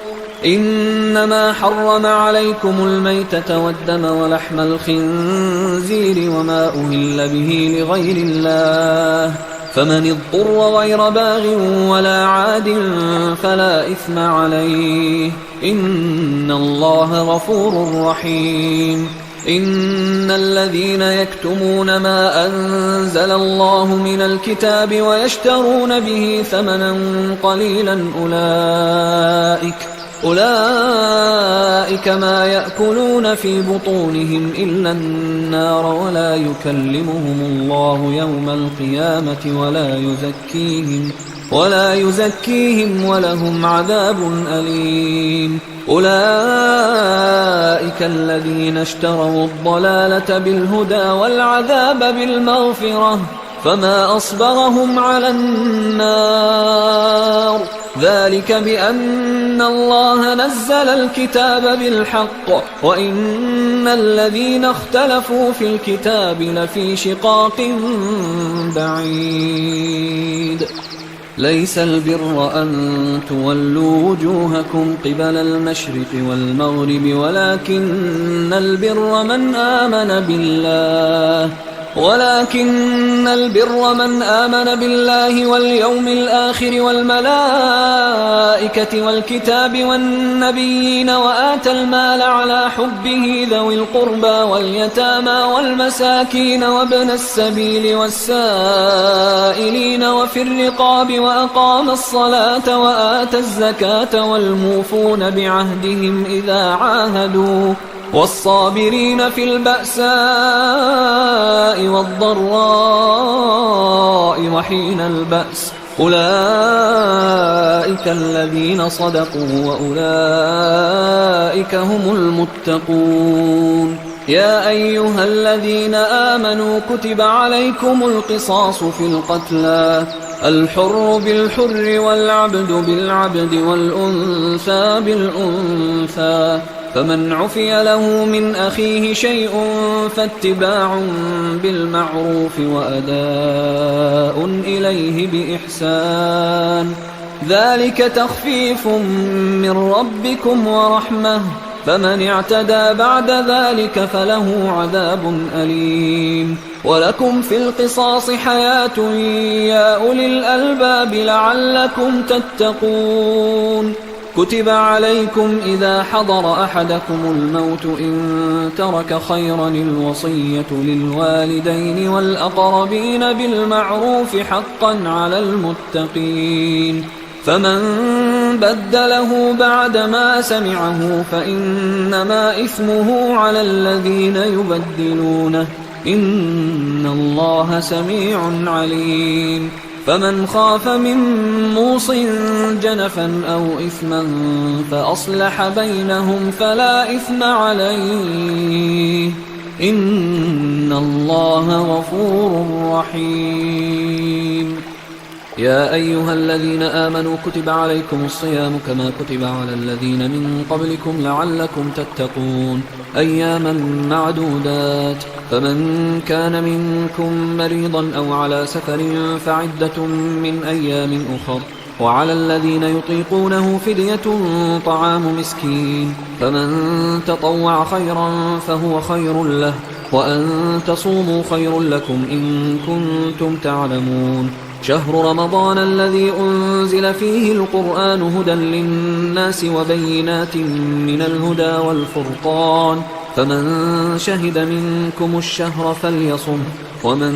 إنما حرم عليكم الميتة والدم ولحم الخنزير وما أهل به لغير الله فمن اضطر غير باغ ولا عاد فلا إثم عليه إن الله غفور رحيم. إن الذين يكتمون ما أنزل الله من الكتاب ويشترون به ثمنا قليلا أولئك ما يأكلون في بطونهم إلا النار ولا يكلمهم الله يوم القيامة ولا يزكيهم ولهم عذاب أليم. أولئك الذين اشتروا الضلالة بالهدى والعذاب بالمغفرة فما أصبرهم على النار ذلك بأن الله نزل الكتاب بالحق وإن الذين اختلفوا في الكتاب لفي شقاق بعيد. ليس البر أن تولوا وجوهكم قبل المشرق والمغرب ولكن البر من آمن بالله واليوم الآخر والملائكة والكتاب والنبيين وآتى المال على حبه ذوي القربى واليتامى والمساكين وابن السبيل والسائلين وفي الرقاب وأقام الصلاة وآتى الزكاة والموفون بعهدهم إذا عاهدوا والصابرين في البأساء والضراء وحين البأس أولئك الذين صدقوا وأولئك هم المتقون. يا أيها الذين آمنوا كتب عليكم القصاص في القتلى الحر بالحر والعبد بالعبد والأنثى بالأنثى فمن عفي له من أخيه شيء فاتباع بالمعروف وأداء إليه بإحسان ذلك تخفيف من ربكم ورحمة فمن اعتدى بعد ذلك فله عذاب أليم. ولكم في القصاص حياة يا أولي الألباب لعلكم تتقون. كتب عليكم إذا حضر أحدكم الموت إن ترك خيرا الوصية للوالدين والأقربين بالمعروف حقا على المتقين فمن بدله بعدما سمعه فإنما إثمه على الذين يبدلونه إن الله سميع عليم. فمن خاف من موص جنفا أو إثما فأصلح بينهم فلا إثم عليه إن الله غفور رحيم. يا أيها الذين آمنوا كتب عليكم الصيام كما كتب على الذين من قبلكم لعلكم تتقون أياما معدودات، فمن كان منكم مريضا أو على سفر فعدة من أيام أخر، وعلى الذين يطيقونه فدية طعام مسكين، فمن تطوع خيرا فهو خير له، وأن تصوموا خير لكم إن كنتم تعلمون. شهر رمضان الذي أنزل فيه القرآن هدى للناس وبينات من الهدى والفرقان، فمن شهد منكم الشهر فليصم، ومن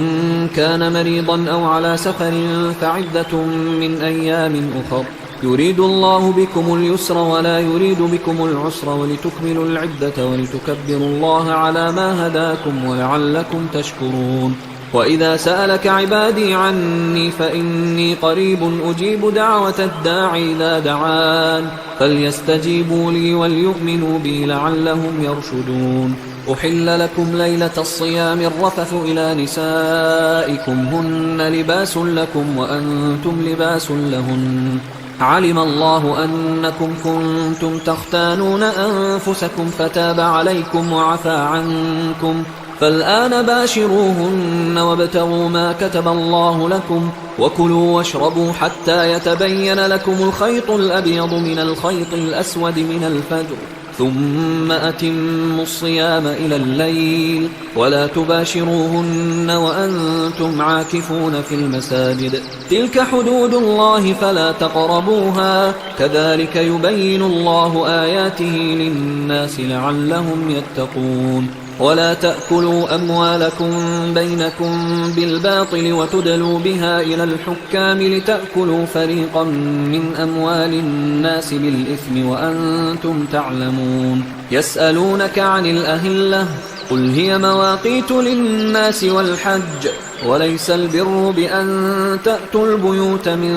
كان مريضا أو على سفر فعدة من أيام أخر، يريد الله بكم اليسر ولا يريد بكم العسر ولتكملوا العدة ولتكبروا الله على ما هداكم ولعلكم تشكرون. وإذا سألك عبادي عني فإني قريب أجيب دعوة الداع إذا دعان، فليستجيبوا لي وليؤمنوا بي لعلهم يرشدون. أحل لكم ليلة الصيام الرفث إلى نسائكم هن لباس لكم وأنتم لباس لهن، علم الله أنكم كنتم تختانون أنفسكم فتاب عليكم وعفى عنكم، فالآن باشروهن وابتغوا ما كتب الله لكم، وكلوا واشربوا حتى يتبين لكم الخيط الأبيض من الخيط الأسود من الفجر، ثم أتموا الصيام إلى الليل، ولا تباشروهن وأنتم عاكفون في المساجد، تلك حدود الله فلا تقربوها، كذلك يبين الله آياته للناس لعلهم يتقون. ولا تأكلوا أموالكم بينكم بالباطل وتدلوا بها إلى الحكام لتأكلوا فريقا من أموال الناس بالإثم وأنتم تعلمون. يسألونك عن الأهلة قل هي مواقيت للناس والحج، وليس البر بأن تأتوا البيوت من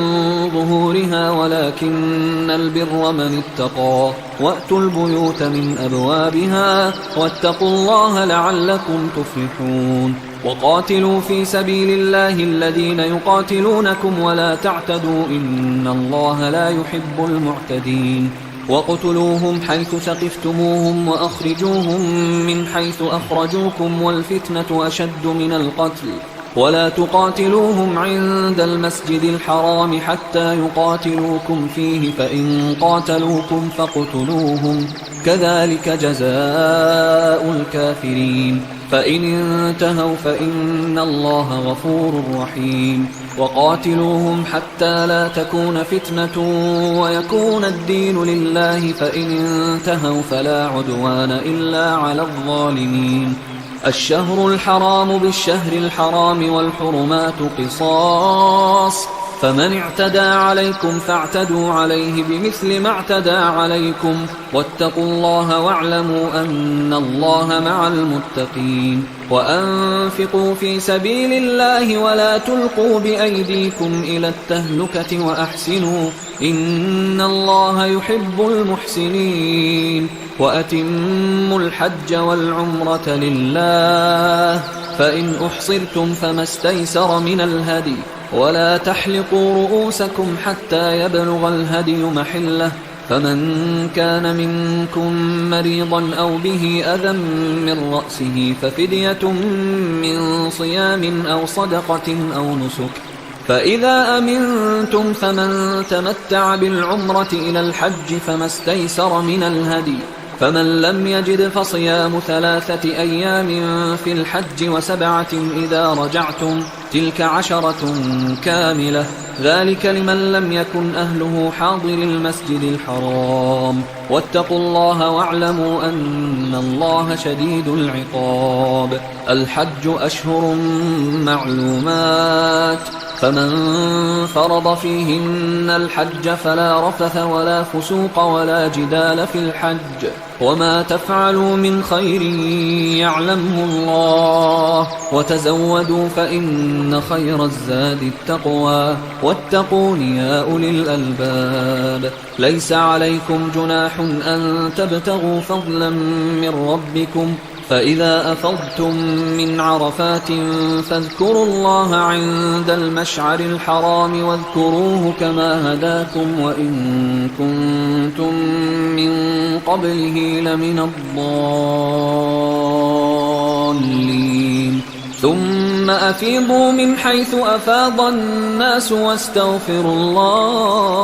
ظهورها ولكن البر من اتقى، وأتوا البيوت من أبوابها واتقوا الله لعلكم تفلحون. وقاتلوا في سبيل الله الذين يقاتلونكم ولا تعتدوا إن الله لا يحب المعتدين. وَاقْتُلُوهُمْ حَيْثُ ثَقِفْتُمُوهُمْ وَأَخْرِجُوهُمْ مِنْ حَيْثُ أَخْرَجُوكُمْ وَالْفِتْنَةُ أَشَدُّ مِنَ الْقَتْلِ وَلَا تُقَاتِلُوهُمْ عِندَ الْمَسْجِدِ الْحَرَامِ حَتَّى يُقَاتِلُوكُمْ فِيهِ فَإِنْ قَاتَلُوكُمْ فَاقْتُلُوهُمْ كَذَلِكَ جَزَاءُ الْكَافِرِينَ فَإِنِ انْتَهَوْا فَإِنَّ اللَّهَ غَفُورٌ رَحِيمٌ. وقاتلوهم حتى لا تكون فتنة ويكون الدين لله، فإن انتهوا فلا عدوان إلا على الظالمين. الشهر الحرام بالشهر الحرام والحرمات قصاص، فمن اعتدى عليكم فاعتدوا عليه بمثل ما اعتدى عليكم، واتقوا الله واعلموا أن الله مع المتقين. وأنفقوا في سبيل الله ولا تلقوا بأيديكم إلى التهلكة وأحسنوا إن الله يحب المحسنين. وأتموا الحج والعمرة لله، فإن أحصرتم فما استيسر من الهدي، ولا تحلقوا رؤوسكم حتى يبلغ الهدي محله، فمن كان منكم مريضا أو به أذى من رأسه ففدية من صيام أو صدقة أو نسك، فإذا أمنتم فمن تمتع بالعمرة إلى الحج فما استيسر من الهدي، فمن لم يجد فصيام 3 أيام في الحج و7 إذا رجعتم، تلك 10 كاملة، ذلك لمن لم يكن أهله حاضر المسجد الحرام. واتقوا الله واعلموا أن الله شديد العقاب. الحج أشهر معلومات، فمن فرض فيهن الحج فلا رفث ولا فسوق ولا جدال في الحج وما تفعلوا من خير يعلمه الله وتزودوا فإن خير الزاد التقوى واتقون يا أولي الألباب. ليس عليكم جناح أن تبتغوا فضلا من ربكم فإذا أفضتم من عرفات فاذكروا الله عند المشعر الحرام واذكروه كما هداكم وإن كنتم من قبله لمن الضالين. ثم أفيضوا من حيث أفاض الناس واستغفروا الله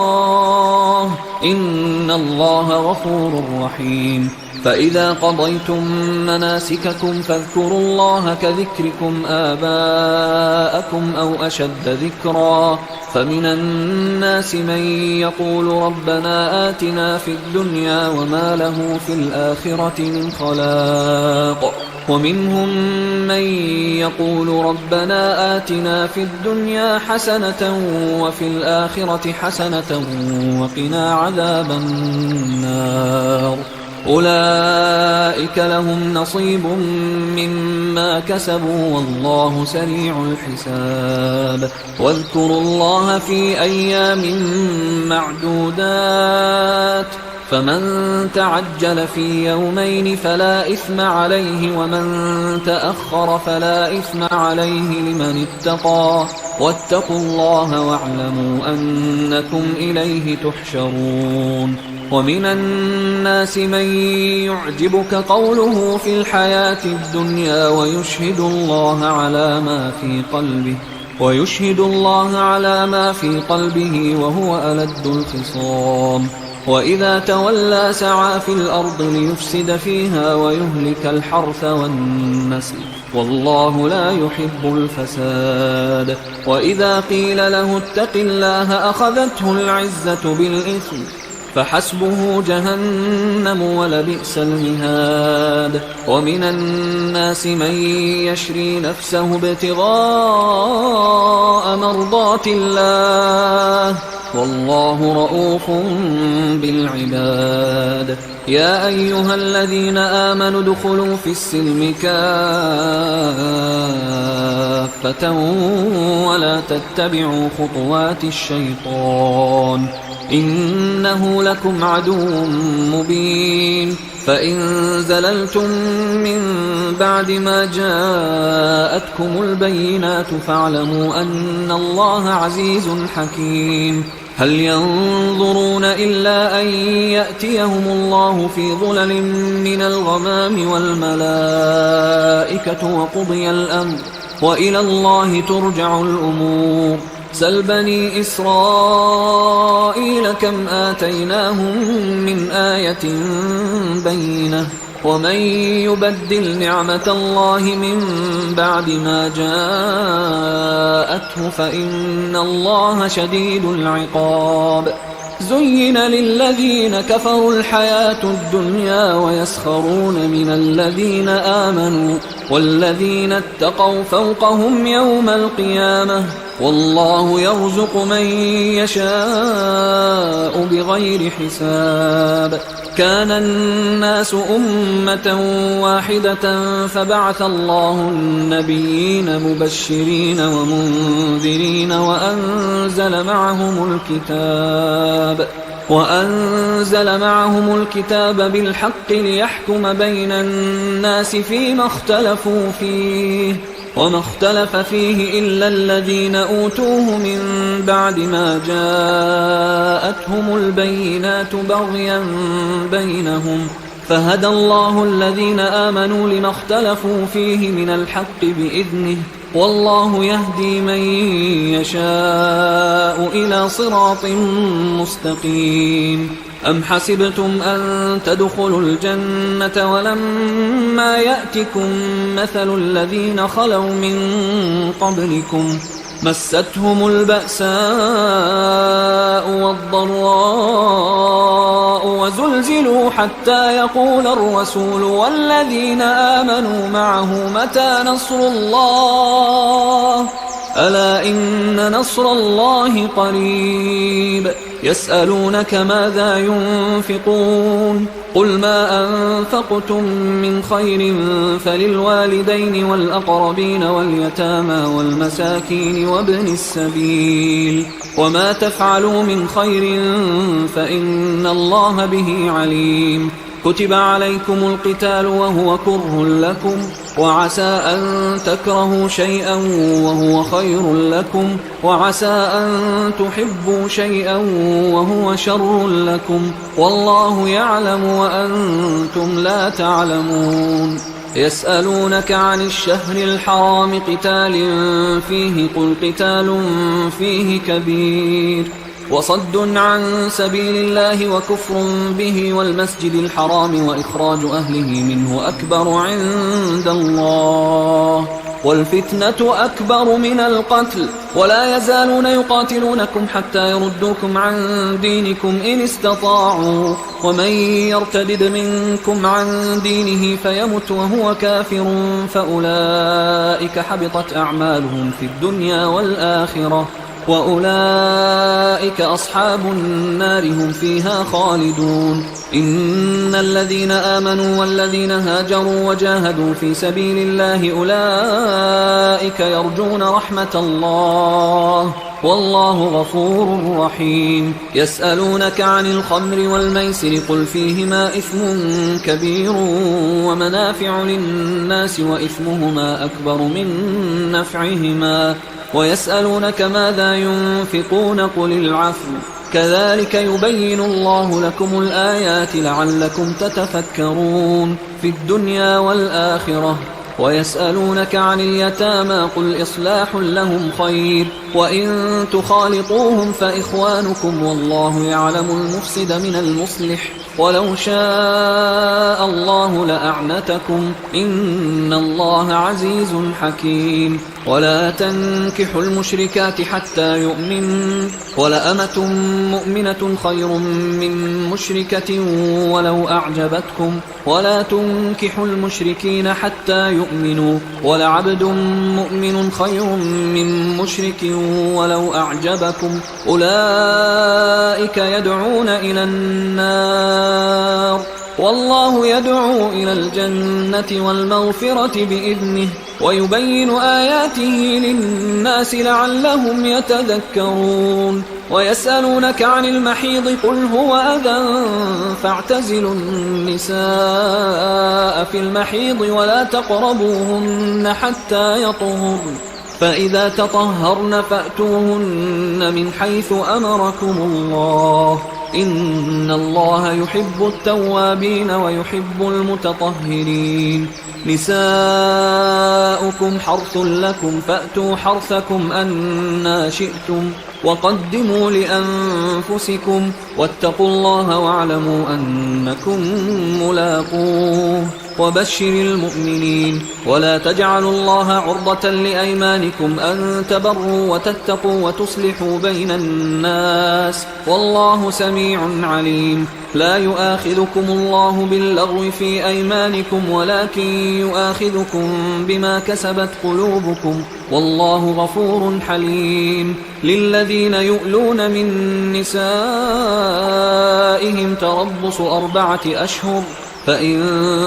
إن الله غفور رحيم. فإذا قضيتم مناسككم فاذكروا الله كذكركم آباءكم أو أشد ذكرا. فمن الناس من يقول ربنا آتنا في الدنيا وما له في الآخرة من خلاق ومنهم من يقول ربنا آتنا في الدنيا حسنة وفي الآخرة حسنة وقنا عذاب النار. أولئك لهم نصيب مما كسبوا والله سريع الحساب. واذكروا الله في أيام معدودات فمن تعجل في يومين فلا إثم عليه ومن تأخر فلا إثم عليه لمن اتقى واتقوا الله واعلموا أنكم إليه تحشرون. ومن الناس من يعجبك قوله في الحياة الدنيا ويشهد الله على ما في قلبه وهو ألد الخصام. وإذا تولى سعى في الأرض ليفسد فيها ويهلك الحرث والنسل والله لا يحب الفساد. وإذا قيل له اتق الله أخذته العزة بالإثم فحسبه جهنم ولبئس المهاد. ومن الناس من يشري نفسه ابتغاء مرضات الله والله رؤوف بالعباد. يا أيها الذين آمنوا ادخلوا في السلم كافة ولا تتبعوا خطوات الشيطان إنه لكم عدو مبين. فإن زللتم من بعد ما جاءتكم البينات فاعلموا أن الله عزيز حكيم. هل ينظرون إلا أن يأتيهم الله في ظلل من الغمام والملائكة وقضي الأمر وإلى الله ترجع الأمور. سل بني إسرائيل كم آتيناهم من آية بينة ومن يبدل نعمة الله من بعد ما جاءته فإن الله شديد العقاب. زين للذين كفروا الحياة الدنيا ويسخرون من الذين آمنوا والذين اتقوا فوقهم يوم القيامة والله يرزق من يشاء بغير حساب. كان الناس أمة واحدة فبعث الله النبيين مبشرين ومنذرين وأنزل معهم الكتاب بالحق ليحكم بين الناس فيما اختلفوا فيه وما اختلف فيه إلا الذين أوتوه من بعد ما جاءتهم البينات بغيا بينهم فهدى الله الذين آمنوا لما اختلفوا فيه من الحق بإذنه والله يهدي من يشاء إلى صراط مستقيم. أم حسبتم أن تدخلوا الجنة ولما يأتكم مثل الذين خلوا من قبلكم مستهم البأساء والضراء وزلزلوا حتى يقول الرسول والذين آمنوا معه متى نصر الله ألا إن نصر الله قريب يسألونك ماذا ينفقون قل ما أنفقتم من خير فللوالدين والأقربين واليتامى والمساكين وابن السبيل وما تفعلوا من خير فإن الله به عليم كتب عليكم القتال وهو كره لكم وعسى أن تكرهوا شيئا وهو خير لكم وعسى أن تحبوا شيئا وهو شر لكم والله يعلم وأنتم لا تعلمون يسألونك عن الشهر الحرام قتال فيه قل قتال فيه كبير وصد عن سبيل الله وكفر به والمسجد الحرام وإخراج أهله منه أكبر عند الله والفتنة أكبر من القتل ولا يزالون يقاتلونكم حتى يردوكم عن دينكم إن استطاعوا ومن يرتدد منكم عن دينه فيمت وهو كافر فأولئك حبطت أعمالهم في الدنيا والآخرة وأولئك أصحاب النار هم فيها خالدون إن الذين آمنوا والذين هاجروا وجاهدوا في سبيل الله أولئك يرجون رحمة الله والله غفور رحيم يسألونك عن الخمر والميسر قل فيهما إثم كبير ومنافع للناس وإثمهما أكبر من نفعهما ويسألونك ماذا ينفقون قل العفو كذلك يبين الله لكم الآيات لعلكم تتفكرون في الدنيا والآخرة ويسألونك عن اليتامى قل إصلاح لهم خير وإن تخالطوهم فإخوانكم والله يعلم المفسد من المصلح ولو شاء الله لأعنتكم إن الله عزيز حكيم ولا تنكحوا المشركات حتى يؤمنوا ولأمة مؤمنة خير من مشركة ولو أعجبتكم ولا تنكحوا المشركين حتى يؤمنوا ولعبد مؤمن خير من مشرك ولو أعجبكم أولئك يدعون إلى النار والله يدعو إلى الجنة والمغفرة بإذنه ويبين آياته للناس لعلهم يتذكرون ويسألونك عن المحيض قل هو أذى فاعتزلوا النساء في المحيض ولا تقربوهن حتى يطهرن فإذا تطهرن فأتوهن من حيث أمركم الله إن الله يحب التوابين ويحب المتطهرين نساؤكم حرث لكم فأتوا حرثكم أنا شئتم وقدموا لأنفسكم واتقوا الله واعلموا أنكم ملاقوه وبشر المؤمنين ولا تجعلوا الله عرضة لأيمانكم أن تبروا وتتقوا وتصلحوا بين الناس والله سميع عليم لا يؤاخذكم الله باللغو في أيمانكم ولكن يؤاخذكم بما كسبت قلوبكم والله غفور حليم للذين يؤلون من نسائهم تربص 4 أشهر فإن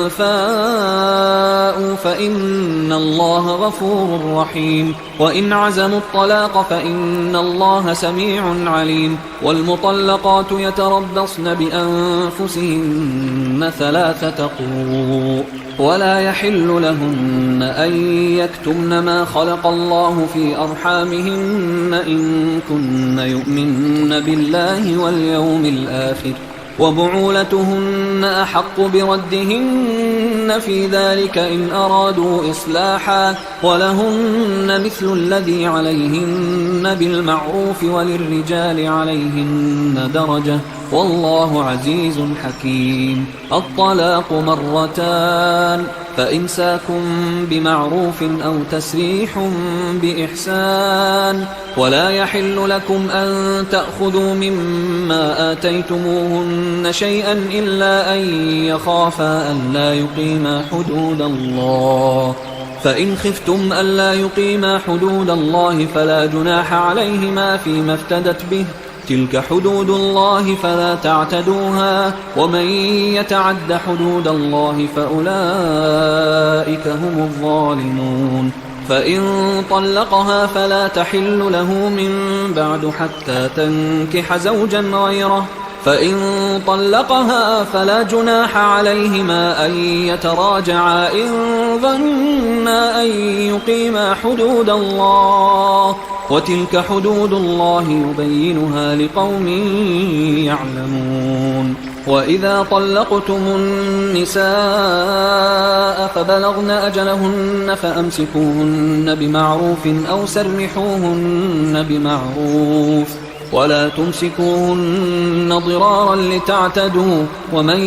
فاءوا فإن الله غفور رحيم وإن عزموا الطلاق فإن الله سميع عليم والمطلقات يتربصن بأنفسهن 3 قروء ولا يحل لهن أن يكتمن ما خلق الله في أرحامهن إن كن يؤمن بالله واليوم الآخر وبعولتهن أحق بردهن في ذلك إن أرادوا إصلاحا ولهن مثل الذي عليهن بالمعروف وللرجال عليهن درجة والله عزيز حكيم الطلاق 2 فإمساكم بمعروف أو تسريح بإحسان ولا يحل لكم أن تأخذوا مما آتيتموهن شيئا إلا أن يخافا أن لا يقيما حدود الله فإن خفتم ألا يقيما حدود الله فلا جناح عليهما فيما افتدت به، تلك حدود الله فلا تعتدوها، ومن يتعد حدود الله فأولئك هم الظالمون. فإن طلقها فلا تحل له من بعد حتى تنكح زوجا غيره، فإن طلقها فلا جناح عليهما أن يتراجعا إن ظنا أن يقيما حدود الله، وتلك حدود الله يبينها لقوم يعلمون. وإذا طلقتم النساء فبلغن أجلهن فأمسكوهن بمعروف أو سرحوهن بمعروف، ولا تمسكوهن ضرارا لتعتدوا، ومن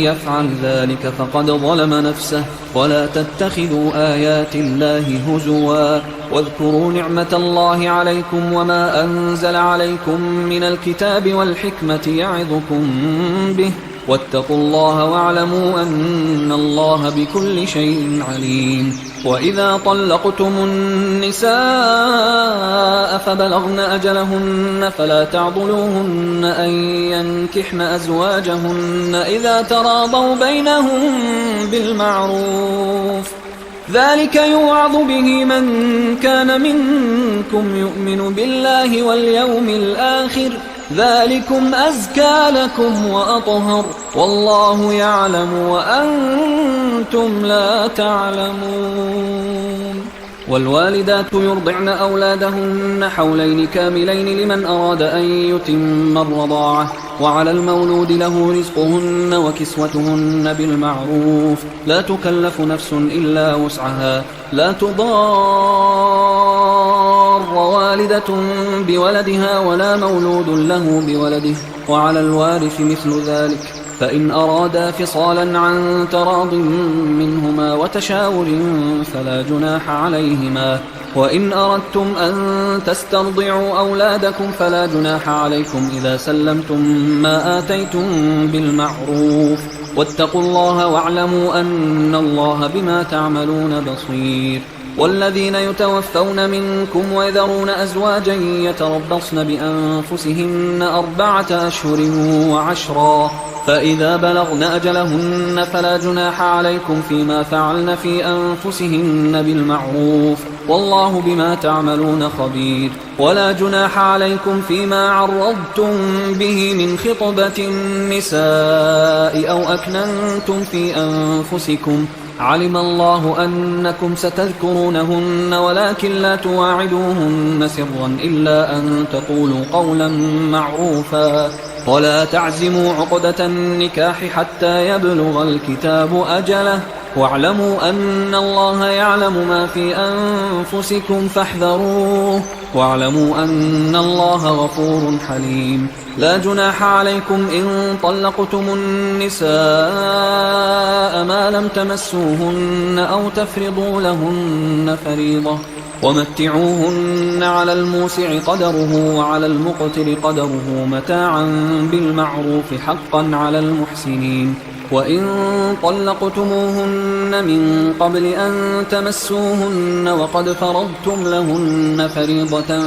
يفعل ذلك فقد ظلم نفسه. ولا تتخذوا آيات الله هزوا، واذكروا نعمة الله عليكم وما أنزل عليكم من الكتاب والحكمة يعظكم به، واتقوا الله واعلموا أن الله بكل شيء عليم. وإذا طلقتم النساء فبلغن أجلهن فلا تعضلوهن أن ينكحن أزواجهن إذا تراضوا بينهم بالمعروف، ذلك يوعظ به من كان منكم يؤمن بالله واليوم الآخر، ذلكم أزكى لكم وأطهر، والله يعلم وأنتم لا تعلمون. والوالدات يرضعن أولادهن حولين كاملين لمن أراد أن يتم الرضاعة، وعلى المولود له رزقهن وكسوتهن بالمعروف، لا تكلف نفس إلا وسعها، لا تضار والدة بولدها ولا مولود له بولده، وعلى الوارث مثل ذلك، فإن أرادا فصالا عن تراض منهما وتشاور فلا جناح عليهما. وإن أردتم أن تسترضعوا أولادكم فلا جناح عليكم إذا سلمتم ما آتيتم بالمعروف، واتقوا الله واعلموا أن الله بما تعملون بصير. والذين يتوفون منكم ويذرون أزواجا يتربصن بأنفسهن 4 أشهر وعشرا، فإذا بلغن أجلهن فلا جناح عليكم فيما فعلن في أنفسهن بالمعروف، والله بما تعملون خبير. ولا جناح عليكم فيما عرضتم به من خطبة النساء أو أكننتم في أنفسكم، علم الله أنكم ستذكرونهن ولكن لا تواعدوهن سرا إلا أن تقولوا قولا معروفا، ولا تعزموا عقدة النكاح حتى يبلغ الكتاب أجله، واعلموا أن الله يعلم ما في أنفسكم فاحذروه، واعلموا أن الله غفور حليم. لا جناح عليكم إن طلقتم النساء ما لم تمسوهن أو تفرضوا لهن فريضة، ومتعوهن على الموسع قدره وعلى المقتر قدره متاعا بالمعروف حقا على المحسنين. وإن طلقتموهن من قبل أن تمسوهن وقد فرضتم لهن فريضة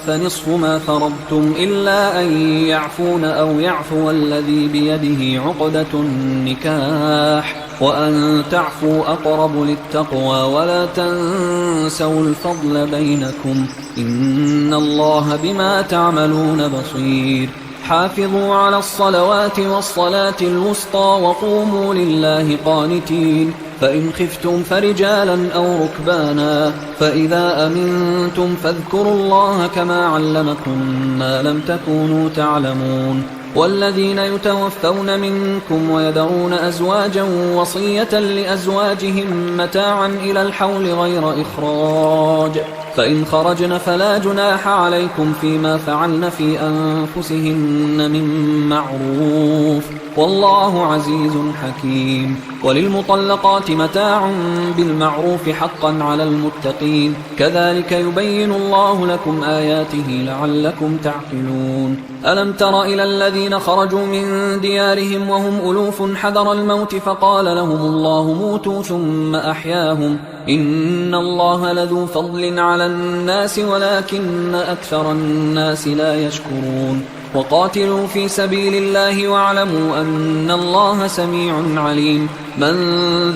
فنصف ما فرضتم إلا أن يعفون أو يعفو الذي بيده عقدة النكاح، وأن تعفوا أقرب للتقوى، ولا تنسوا الفضل بينكم، إن الله بما تعملون بصير. حافظوا على الصلوات والصلاة الوسطى وقوموا لله قانتين، فإن خفتم فرجالا أو ركبانا، فإذا أمنتم فاذكروا الله كما علمكم ما لم تكونوا تعلمون. والذين يتوفون منكم ويذرون أزواجا وصية لأزواجهم متاعا إلى الحول غير إخراج، فإن خرجن فلا جناح عليكم فيما فعلن في أنفسهن من معروف، والله عزيز حكيم. وللمطلقات متاع بالمعروف حقا على المتقين كذلك يبين الله لكم آياته لعلكم تعقلون ألم تر إلى الذين خرجوا من ديارهم وهم ألوف حذر الموت فقال لهم الله موتوا ثم أحياهم إن الله لذو فضل على الناس ولكن أكثر الناس لا يشكرون وقاتلوا في سبيل الله واعلموا أن الله سميع عليم من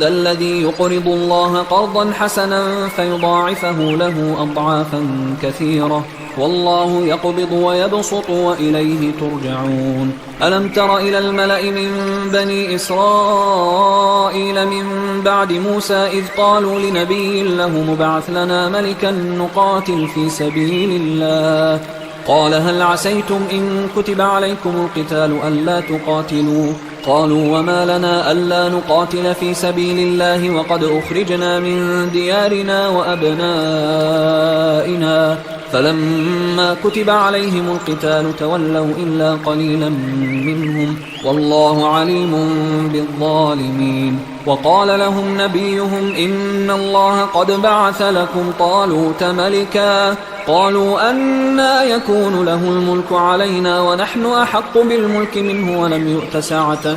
ذا الذي يقرض الله قرضا حسنا فيضاعفه له أضعافا كثيرة والله يقبض ويبسط وإليه ترجعون ألم تر إلى الملأ من بني إسرائيل من بعد موسى إذ قالوا لنبي له مبعث لنا ملكا نقاتل في سبيل الله قال هل عسيتم إن كتب عليكم القتال ألا تقاتلوا قالوا وما لنا ألا نقاتل في سبيل الله وقد أخرجنا من ديارنا وأبنائنا فلما كتب عليهم القتال تولوا إلا قليلا منهم والله عليم بالظالمين وقال لهم نبيهم إن الله قد بعث لكم طالوت ملكا قالوا أنى يكون له الملك علينا ونحن أحق بالملك منه ولم يؤت سعة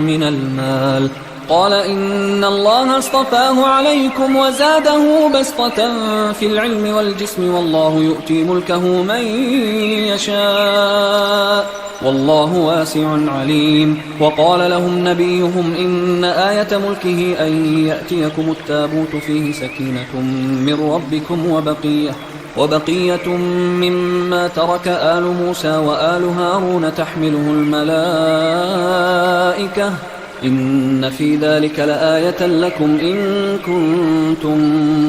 من المال قال إن الله اصطفاه عليكم وزاده بسطة في العلم والجسم والله يؤتي ملكه من يشاء والله واسع عليم وقال لهم نبيهم إن آية ملكه أن يأتيكم التابوت فيه سكينة من ربكم وبقية مما ترك آل موسى وآل هارون تحمله الملائكة إن في ذلك لآية لكم إن كنتم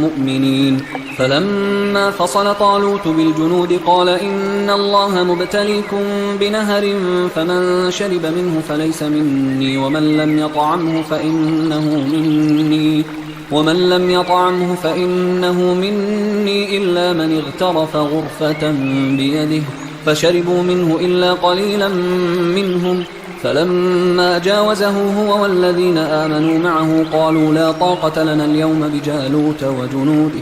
مؤمنين فلما فصل طالوت بالجنود قال إن الله مبتليكم بنهر فمن شرب منه فليس مني ومن لم يطعمه فإنه مني إلا من اغترف غرفة بيده فشربوا منه إلا قليلا منهم فلما جاوزه هو والذين آمنوا معه قالوا لا طاقة لنا اليوم بجالوت وجنوده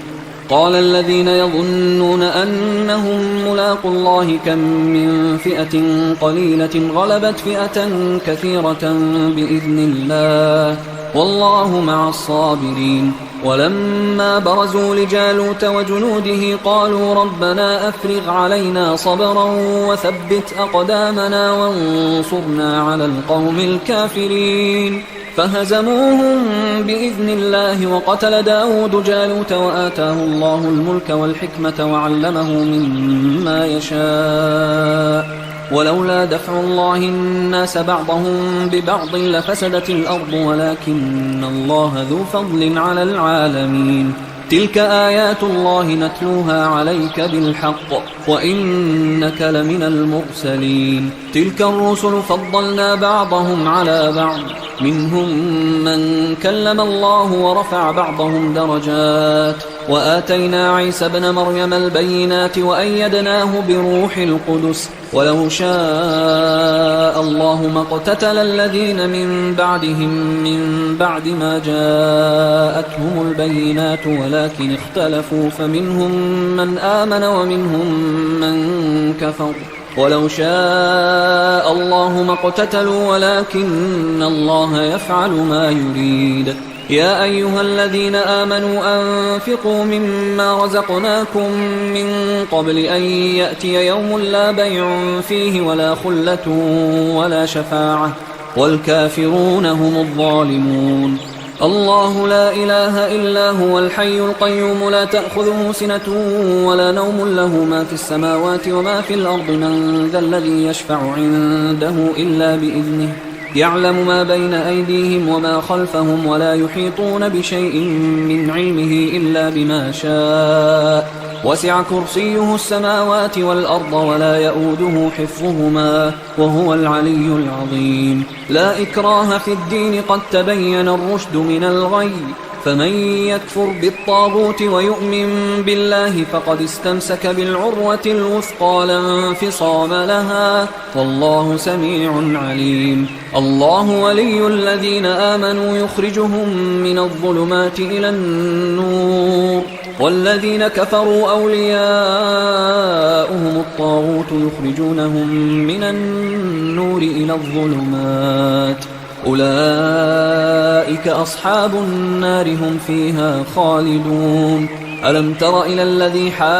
قال الذين يظنون أنهم ملاقوا الله كم من فئة قليلة غلبت فئة كثيرة بإذن الله والله مع الصابرين ولما برزوا لجالوت وجنوده قالوا ربنا أفرغ علينا صبرا وثبت أقدامنا وانصرنا على القوم الكافرين فهزموهم بإذن الله وقتل داود جالوت وآتاه الله الملك والحكمة وعلمه مما يشاء ولولا دفع الله الناس بعضهم ببعض لفسدت الأرض ولكن الله ذو فضل على العالمين تلك آيات الله نتلوها عليك بالحق وإنك لمن المرسلين تلك الرسل فضلنا بعضهم على بعض منهم من كلم الله ورفع بعضهم درجات وآتينا عيسى ابن مريم البينات وأيدناه بروح القدس ولو شاء الله ما اقتتل الذين من بعدهم من بعد ما جاءتهم البينات ولكن اختلفوا فمنهم من آمن ومنهم من كفر ولو شاء الله ما اقتتلوا ولكن الله يفعل ما يريد يا أيها الذين آمنوا أنفقوا مما رزقناكم من قبل أن يأتي يوم لا بيع فيه ولا خلة ولا شفاعة والكافرون هم الظالمون الله لا إله إلا هو الحي القيوم لا تأخذه سنة ولا نوم له ما في السماوات وما في الأرض من ذا الذي يشفع عنده إلا بإذنه يعلم ما بين أيديهم وما خلفهم ولا يحيطون بشيء من علمه إلا بما شاء وسع كرسيه السماوات والأرض ولا يؤوده حفظهما وهو العلي العظيم لا إكراه في الدين قد تبين الرشد من الغي فمن يكفر بالطاغوت ويؤمن بالله فقد استمسك بالعروة الوثقى لا انفصام لها، والله سميع عليم. الله ولي الذين آمنوا يخرجهم من الظلمات إلى النور، والذين كفروا أولياؤهم الطاغوت يخرجونهم من النور إلى الظلمات، أولئك أصحاب النار هم فيها خالدون. ألم تر إلى الذي حاج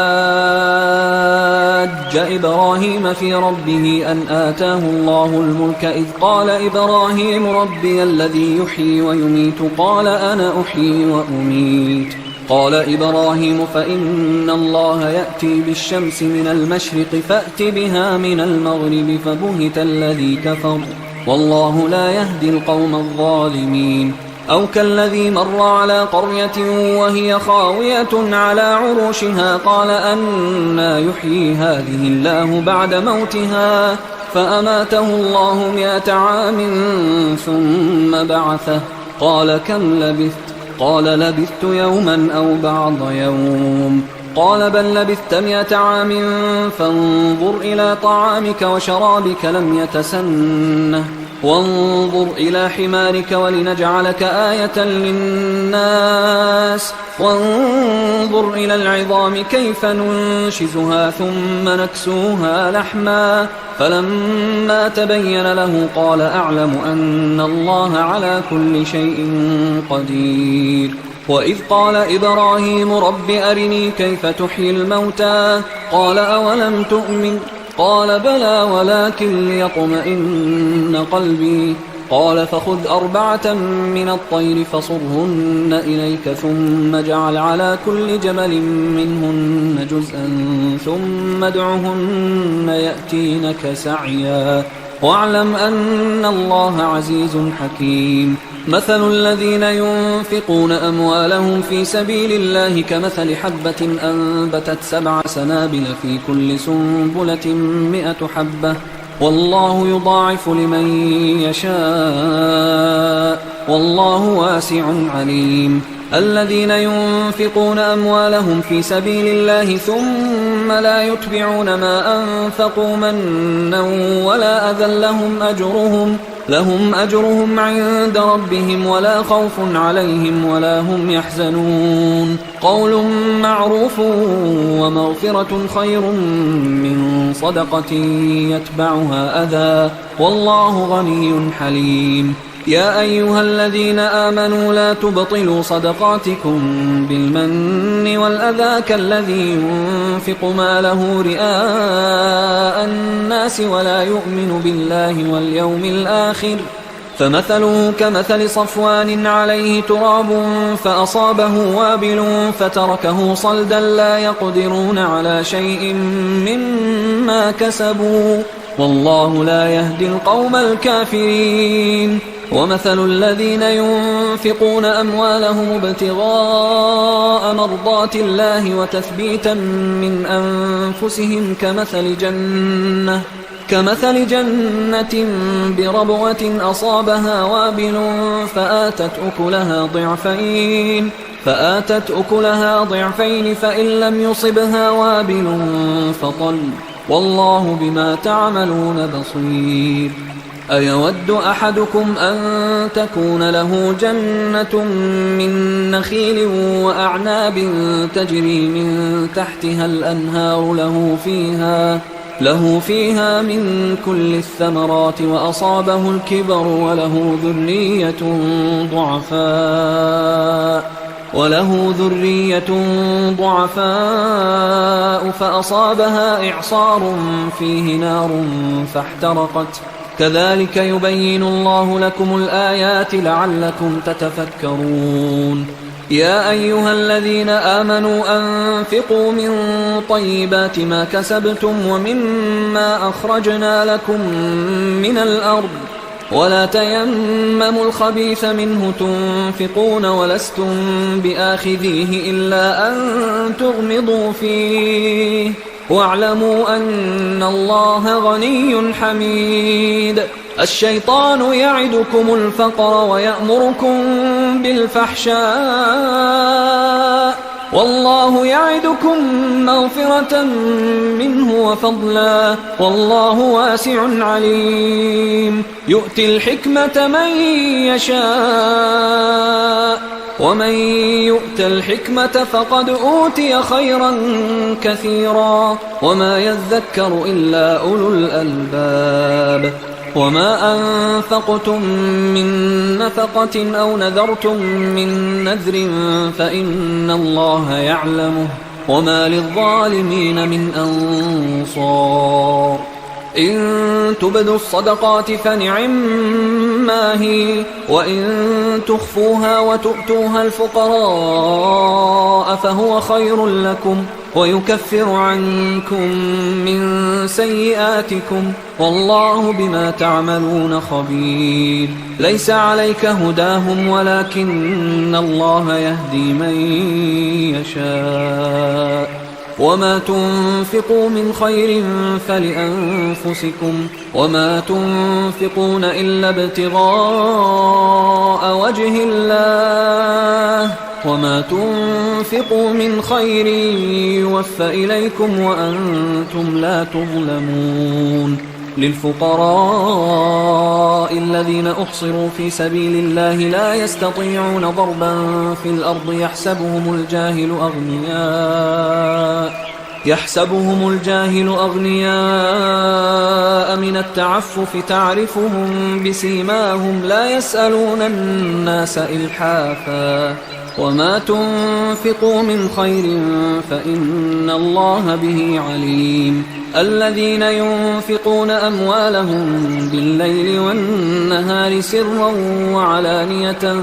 إبراهيم في ربه أن آتاه الله الملك إذ قال إبراهيم ربي الذي يحيي ويميت قال أنا أحيي وأميت. قال إبراهيم فإن الله يأتي بالشمس من المشرق فأت بها من المغرب فبهت الذي كفر والله لا يهدي القوم الظالمين. أو كالذي مر على قرية وهي خاوية على عروشها قال أنى يحيي هذه الله بعد موتها فأماته الله 100 عام ثم بعثه قال كم لبثت؟ قال لبثت يوما أو بعض يوم. قال بل لبثت 100 عام فانظر إلى طعامك وشرابك لم يتسنه وانظر إلى حمارك ولنجعلك آية للناس وانظر إلى العظام كيف ننشزها ثم نكسوها لحما فلما تبين له قال أعلم أن الله على كل شيء قدير. وإذ قال إبراهيم رب أرني كيف تحيي الموتى قال أولم تؤمن قال بلى ولكن ليطمئن قلبي قال فخذ 4 من الطير فصرهن إليك ثم اجعل على كل جبل منهن جزءا ثم ادعهن يأتينك سعيا واعلم أن الله عزيز حكيم. مثل الذين ينفقون أموالهم في سبيل الله كمثل حبة أنبتت 7 سنابل في كل سنبلة 100 حبة والله يضاعف لمن يشاء والله واسع عليم. الذين ينفقون أموالهم في سبيل الله ثم لا يتبعون ما أنفقوا منا ولا أذى لهم أجرهم عند ربهم ولا خوف عليهم ولا هم يحزنون. قول معروف ومغفرة خير من صدقة يتبعها أذى والله غني حليم. يا أيها الذين آمنوا لا تبطلوا صدقاتكم بالمن والأذى كالذي ينفق ماله رئاء الناس ولا يؤمن بالله واليوم الآخر فمثله كمثل صفوان عليه تراب فأصابه وابل فتركه صلدا لا يقدرون على شيء مما كسبوا والله لا يهدي القوم الكافرين. ومثل الذين ينفقون أموالهم ابتغاء مرضات الله وتثبيتا من أنفسهم كمثل جنة بربوة أصابها وابل فآتت أكلها ضعفين فإن لم يصبها وابل فطل والله بما تعملون بصير. أيود أحدكم أن تكون له جنة من نخيل وأعناب تجري من تحتها الأنهار له فيها من كل الثمرات وأصابه الكبر وله ذرية ضعفاء فأصابها إعصار فيه نار فاحترقت كذلك يبين الله لكم الآيات لعلكم تتفكرون. يا أيها الذين آمنوا أنفقوا من طيبات ما كسبتم ومما أخرجنا لكم من الأرض ولا تيمموا الخبيث منه تنفقون ولستم بآخذيه إلا أن تغمضوا فيه واعلموا أن الله غني حميد. الشيطان يعدكم الفقر ويأمركم بالفحشاء والله يعدكم مغفرة منه وفضلا والله واسع عليم. يؤتي الحكمة من يشاء ومن يؤت الحكمة فقد أوتي خيرا كثيرا وما يذكر إلا أولو الألباب. وما أنفقتم من نفقة أو نذرتم من نذر فإن الله يعلمه وما للظالمين من أنصار. إن تبدوا الصدقات فنعما هي وإن تخفوها وتؤتوها الفقراء فهو خير لكم ويكفر عنكم من سيئاتكم والله بما تعملون خبير. ليس عليك هداهم ولكن الله يهدي من يشاء وما تنفقوا من خير فلأنفسكم وما تنفقون إلا ابتغاء وجه الله وما تنفقوا من خير يوفى إليكم وأنتم لا تظلمون. للفقراء الذين أحصروا في سبيل الله لا يستطيعون ضربا في الأرض يحسبهم الجاهل أغنياء من التعفف تعرفهم بسيماهم لا يسألون الناس إلحافا وما تنفقوا من خير فإن الله به عليم. الذين ينفقون أموالهم بالليل والنهار سرا وعلانية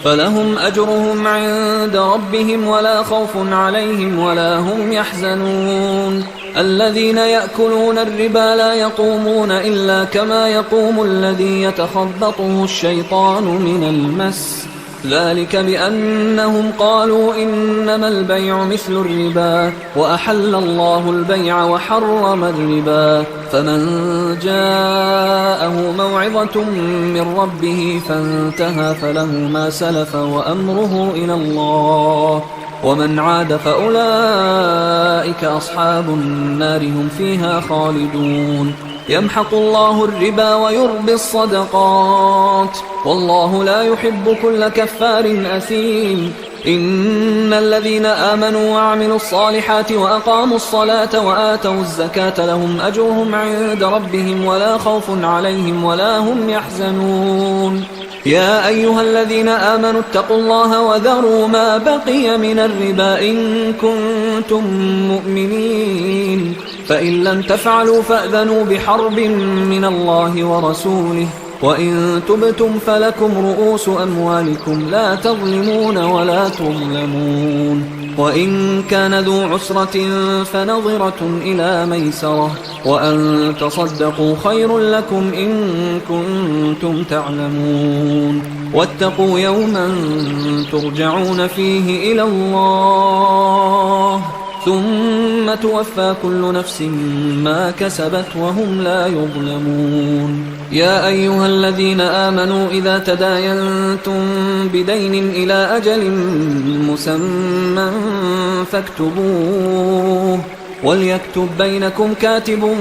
فلهم أجرهم عند ربهم ولا خوف عليهم ولا هم يحزنون. الذين يأكلون الربا لا يقومون إلا كما يقوم الذي يتخبطه الشيطان من المس ذلك بأنهم قالوا إنما البيع مثل الربا وأحل الله البيع وحرم الربا. فمن جاءه موعظة من ربه فانتهى فله ما سلف وأمره إلى الله ومن عاد فأولئك أصحاب النار هم فيها خالدون. يمحق الله الربا ويربي الصدقات والله لا يحب كل كفار أثيم. إن الذين آمنوا وعملوا الصالحات وأقاموا الصلاة وآتوا الزكاة لهم أجرهم عند ربهم ولا خوف عليهم ولا هم يحزنون. يا أيها الذين آمنوا اتقوا الله وذروا ما بقي من الربا إن كنتم مؤمنين فإن لم تفعلوا فأذنوا بحرب من الله ورسوله وإن تبتم فلكم رؤوس أموالكم لا تظلمون ولا تظلمون. وإن كان ذو عسرة فنظرة إلى ميسرة وأن تصدقوا خير لكم إن كنتم تعلمون. واتقوا يوما ترجعون فيه إلى الله ثم توفى كل نفس ما كسبت وهم لا يظلمون. يا أيها الذين آمنوا إذا تداينتم بدين إلى أجل مسمى فاكتبوه وليكتب بينكم كاتب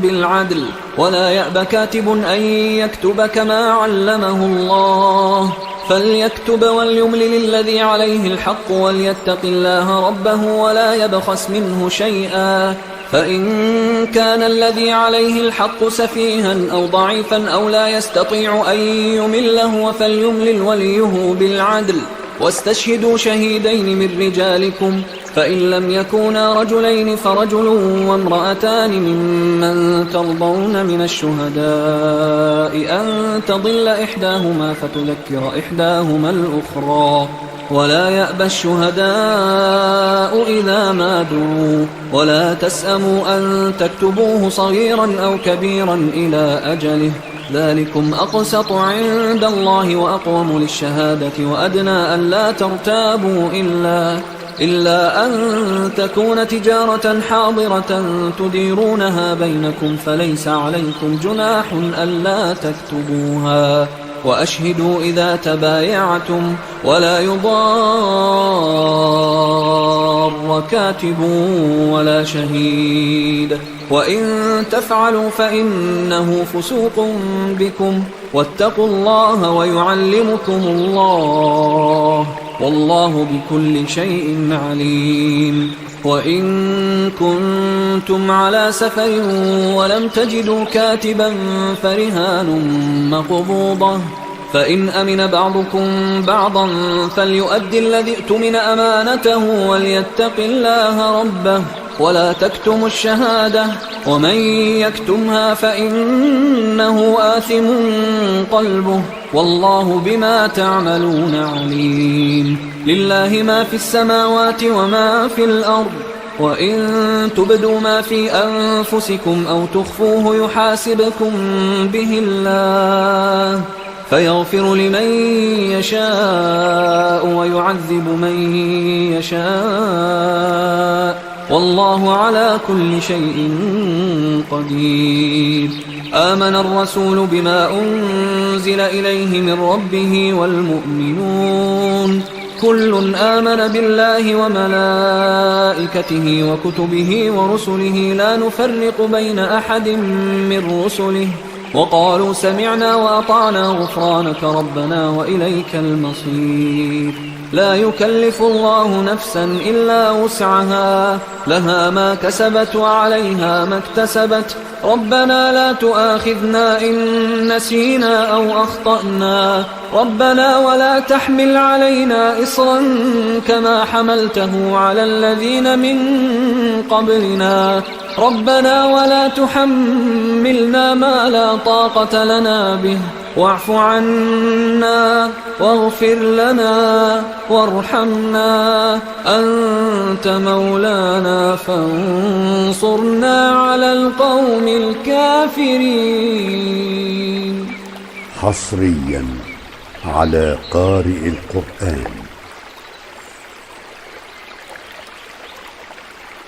بالعدل ولا يأب كاتب أن يكتب كما علمه الله فليكتب وليملل الذي عليه الحق وليتق الله ربه ولا يبخس منه شيئا فإن كان الذي عليه الحق سفيها أو ضعيفا أو لا يستطيع أن يمله فليملل وليه بالعدل واستشهدوا شهيدين من رجالكم فإن لم يكونا رجلين فرجل وامرأتان ممن ترضون من الشهداء أن تضل إحداهما فتذكر إحداهما الأخرى ولا يأبى الشهداء إذا ما دعوا ولا تسأموا أن تكتبوه صغيرا أو كبيرا إلى أجله ذلكم أقسط عند الله وأقوم للشهادة وأدنى أن لا ترتابوا إلا أن تكون تجارة حاضرة تديرونها بينكم فليس عليكم جناح ألا تكتبوها، وأشهدوا إذا تبايعتم، ولا يضار كاتب ولا شهيد، وإن تفعلوا فإنه فسوق بكم، واتقوا الله ويعلمكم الله، والله بكل شيء عليم. وإن كنتم على سفر ولم تجدوا كاتبا فرهان مقبوضة، فإن أمن بعضكم بعضا فليؤدي الذي ائتمن أمانته وليتق الله ربه ولا تكتموا الشهادة، ومن يكتمها فإنه آثم قلبه، والله بما تعملون عليم. لله ما في السماوات وما في الأرض، وإن تبدوا ما في أنفسكم أو تخفوه يحاسبكم به الله، فيغفر لمن يشاء ويعذب من يشاء، والله على كل شيء قدير. آمن الرسول بما أنزل إليه من ربه والمؤمنون كل آمن بالله وملائكته وكتبه ورسله لا نفرق بين أحد من رسله، وقالوا سمعنا وأطعنا غفرانك ربنا وإليك المصير. لا يكلف الله نفسا إلا وسعها، لها ما كسبت وعليها ما اكتسبت، ربنا لا تؤاخذنا إن نسينا أو أخطأنا، ربنا ولا تحمل علينا إصرا كما حملته على الذين من قبلنا، ربنا ولا تحملنا ما لا طاقة لنا به، واعف عنا واغفر لنا وارحمنا، أنت مولانا فانصرنا على القوم الكافرين. حصريا على قارئ القرآن.